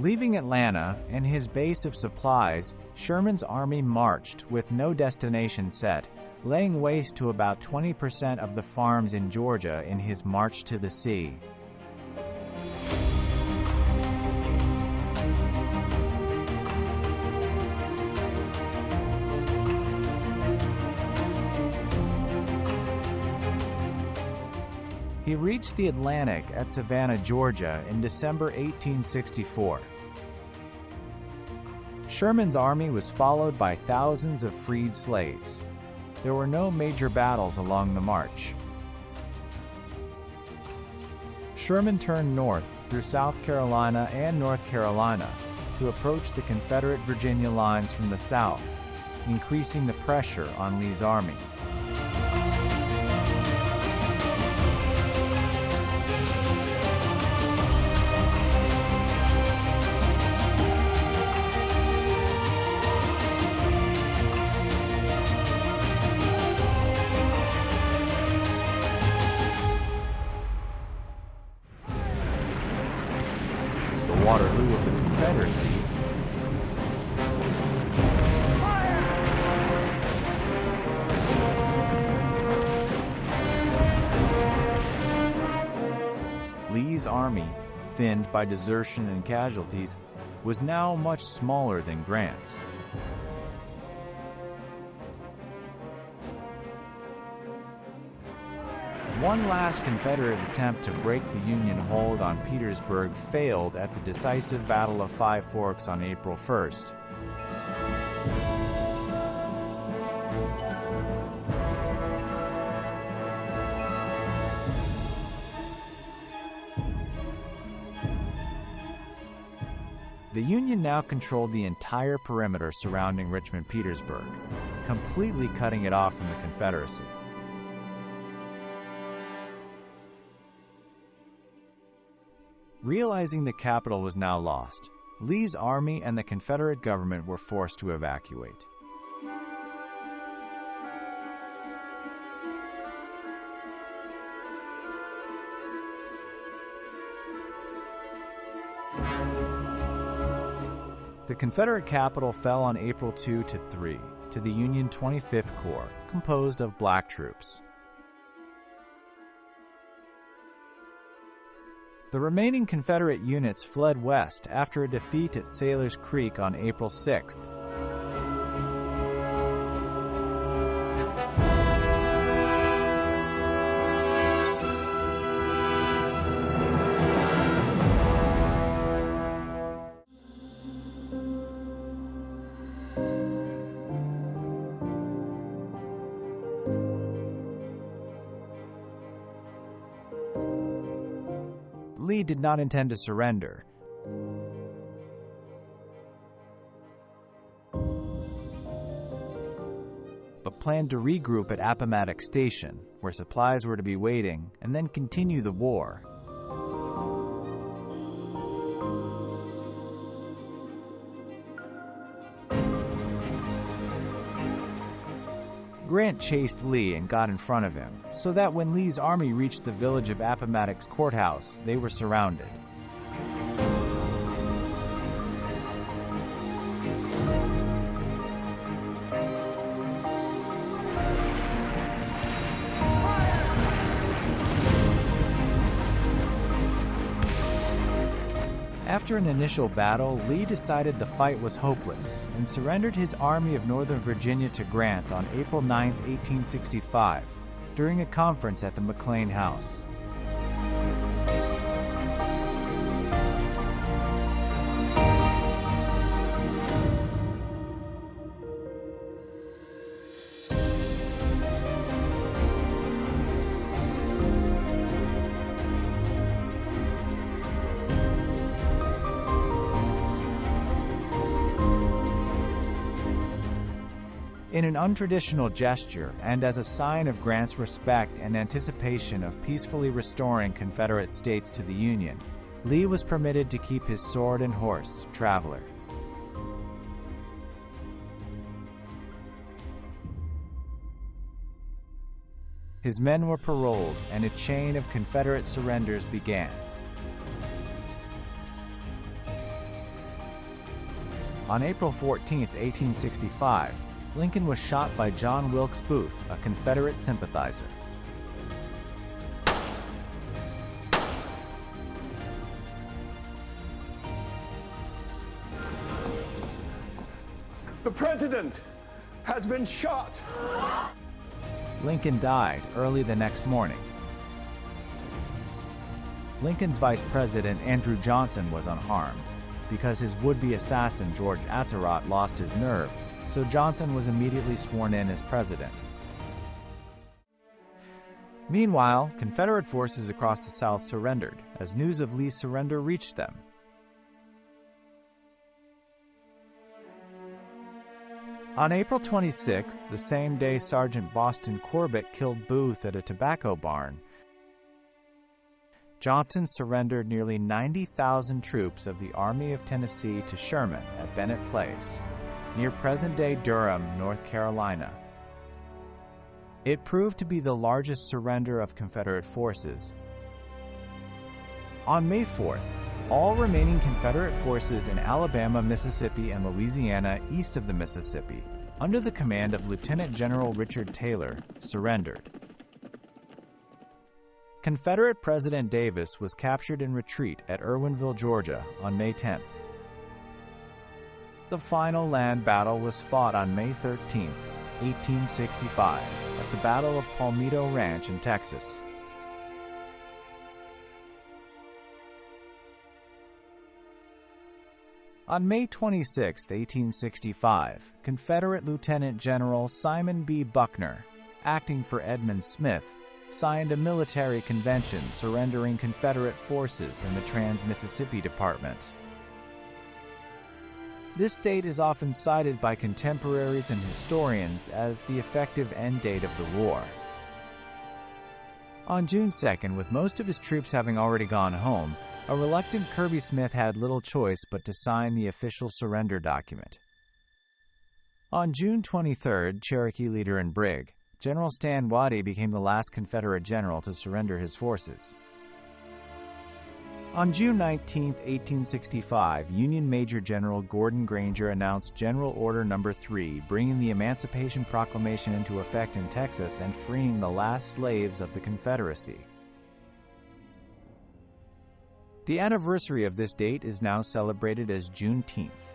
Leaving Atlanta and his base of supplies, Sherman's army marched with no destination set, laying waste to about 20% of the farms in Georgia in his march to the sea. He reached the Atlantic at Savannah, Georgia in December 1864. Sherman's army was followed by thousands of freed slaves. There were no major battles along the march. Sherman turned north through South Carolina and North Carolina to approach the Confederate Virginia lines from the south, increasing the pressure on Lee's army. Waterloo of the Confederacy. Lee's army, thinned by desertion and casualties, was now much smaller than Grant's. One last Confederate attempt to break the Union hold on Petersburg failed at the decisive Battle of Five Forks on April 1st. The Union now controlled the entire perimeter surrounding Richmond-Petersburg, completely cutting it off from the Confederacy. Realizing the capital was now lost, Lee's army and the Confederate government were forced to evacuate. The Confederate capital fell on April 2-3 to the Union 25th Corps, composed of black troops. The remaining Confederate units fled west after a defeat at Sailor's Creek on April 6th. Lee did not intend to surrender. But planned to regroup at Appomattox Station, where supplies were to be waiting, and then continue the war. Grant chased Lee and got in front of him, so that when Lee's army reached the village of Appomattox Courthouse, they were surrounded. After an initial battle, Lee decided the fight was hopeless and surrendered his Army of Northern Virginia to Grant on April 9, 1865, during a conference at the McLean House. In an untraditional gesture, and as a sign of Grant's respect and anticipation of peacefully restoring Confederate states to the Union, Lee was permitted to keep his sword and horse, Traveler. His men were paroled, and a chain of Confederate surrenders began. On April 14, 1865, Lincoln was shot by John Wilkes Booth, a Confederate sympathizer. The president has been shot. Lincoln died early the next morning. Lincoln's vice president, Andrew Johnson, was unharmed because his would-be assassin, George Atzerodt, lost his nerve, so Johnson was immediately sworn in as president. Meanwhile, Confederate forces across the South surrendered, as news of Lee's surrender reached them. On April 26, the same day Sergeant Boston Corbett killed Booth at a tobacco barn, Johnson surrendered nearly 90,000 troops of the Army of Tennessee to Sherman at Bennett Place, near present-day Durham, North Carolina. It proved to be the largest surrender of Confederate forces. On May 4th, all remaining Confederate forces in Alabama, Mississippi, and Louisiana east of the Mississippi, under the command of Lieutenant General Richard Taylor, surrendered. Confederate President Davis was captured in retreat at Irwinville, Georgia, on May 10th. The final land battle was fought on May 13, 1865, at the Battle of Palmito Ranch in Texas. On May 26, 1865, Confederate Lieutenant General Simon B. Buckner, acting for Edmund Smith, signed a military convention surrendering Confederate forces in the Trans-Mississippi Department. This date is often cited by contemporaries and historians as the effective end date of the war. On June 2nd, with most of his troops having already gone home, a reluctant Kirby Smith had little choice but to sign the official surrender document. On June 23rd, Cherokee leader and brig, General Stan Waddy became the last Confederate general to surrender his forces. On June 19, 1865, Union Major General Gordon Granger announced General Order No. 3, bringing the Emancipation Proclamation into effect in Texas and freeing the last slaves of the Confederacy. The anniversary of this date is now celebrated as Juneteenth.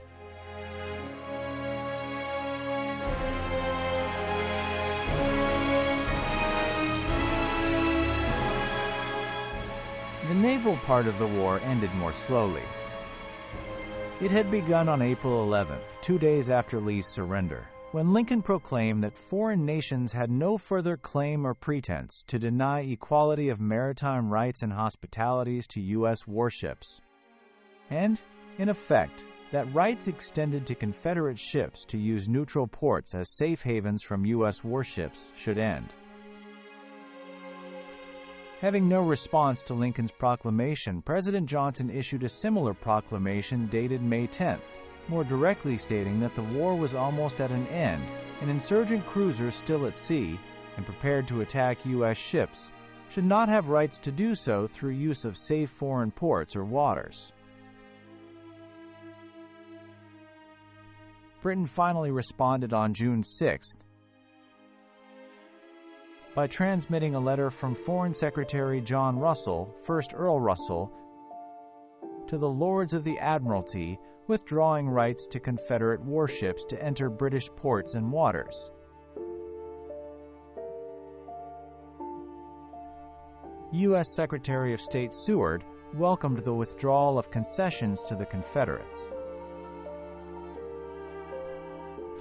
The naval part of the war ended more slowly. It had begun on April 11th, 2 days after Lee's surrender, when Lincoln proclaimed that foreign nations had no further claim or pretense to deny equality of maritime rights and hospitalities to U.S. warships, and, in effect, that rights extended to Confederate ships to use neutral ports as safe havens from U.S. warships should end. Having no response to Lincoln's proclamation, President Johnson issued a similar proclamation dated May 10th, more directly stating that the war was almost at an end, and insurgent cruisers still at sea and prepared to attack U.S. ships should not have rights to do so through use of safe foreign ports or waters. Britain finally responded on June 6th by transmitting a letter from Foreign Secretary John Russell, 1st Earl Russell, to the Lords of the Admiralty, withdrawing rights to Confederate warships to enter British ports and waters. U.S. Secretary of State Seward welcomed the withdrawal of concessions to the Confederates.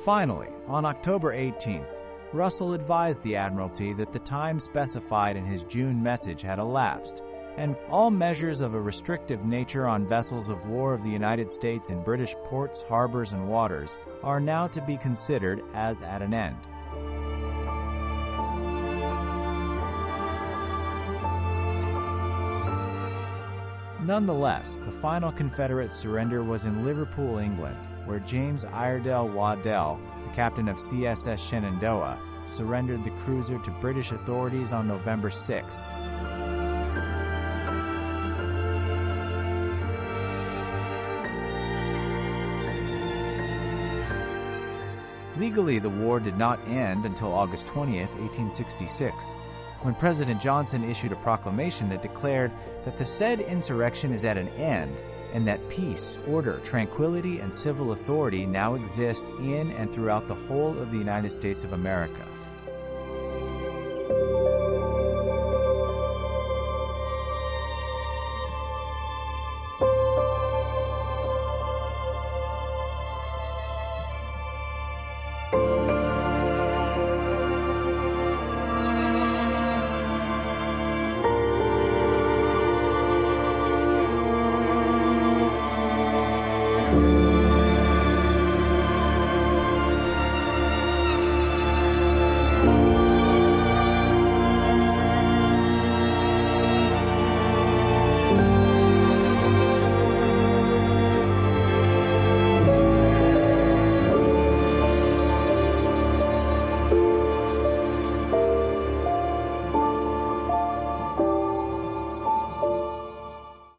Finally, on October 18th, Russell advised the Admiralty that the time specified in his June message had elapsed, and all measures of a restrictive nature on vessels of war of the United States in British ports, harbors, and waters are now to be considered as at an end. Nonetheless, the final Confederate surrender was in Liverpool, England, where James Iredell Waddell, the captain of CSS Shenandoah, surrendered the cruiser to British authorities on November 6th. Legally, the war did not end until August 20th, 1866, when President Johnson issued a proclamation that declared that the said insurrection is at an end and that peace, order, tranquility, and civil authority now exist in and throughout the whole of the United States of America.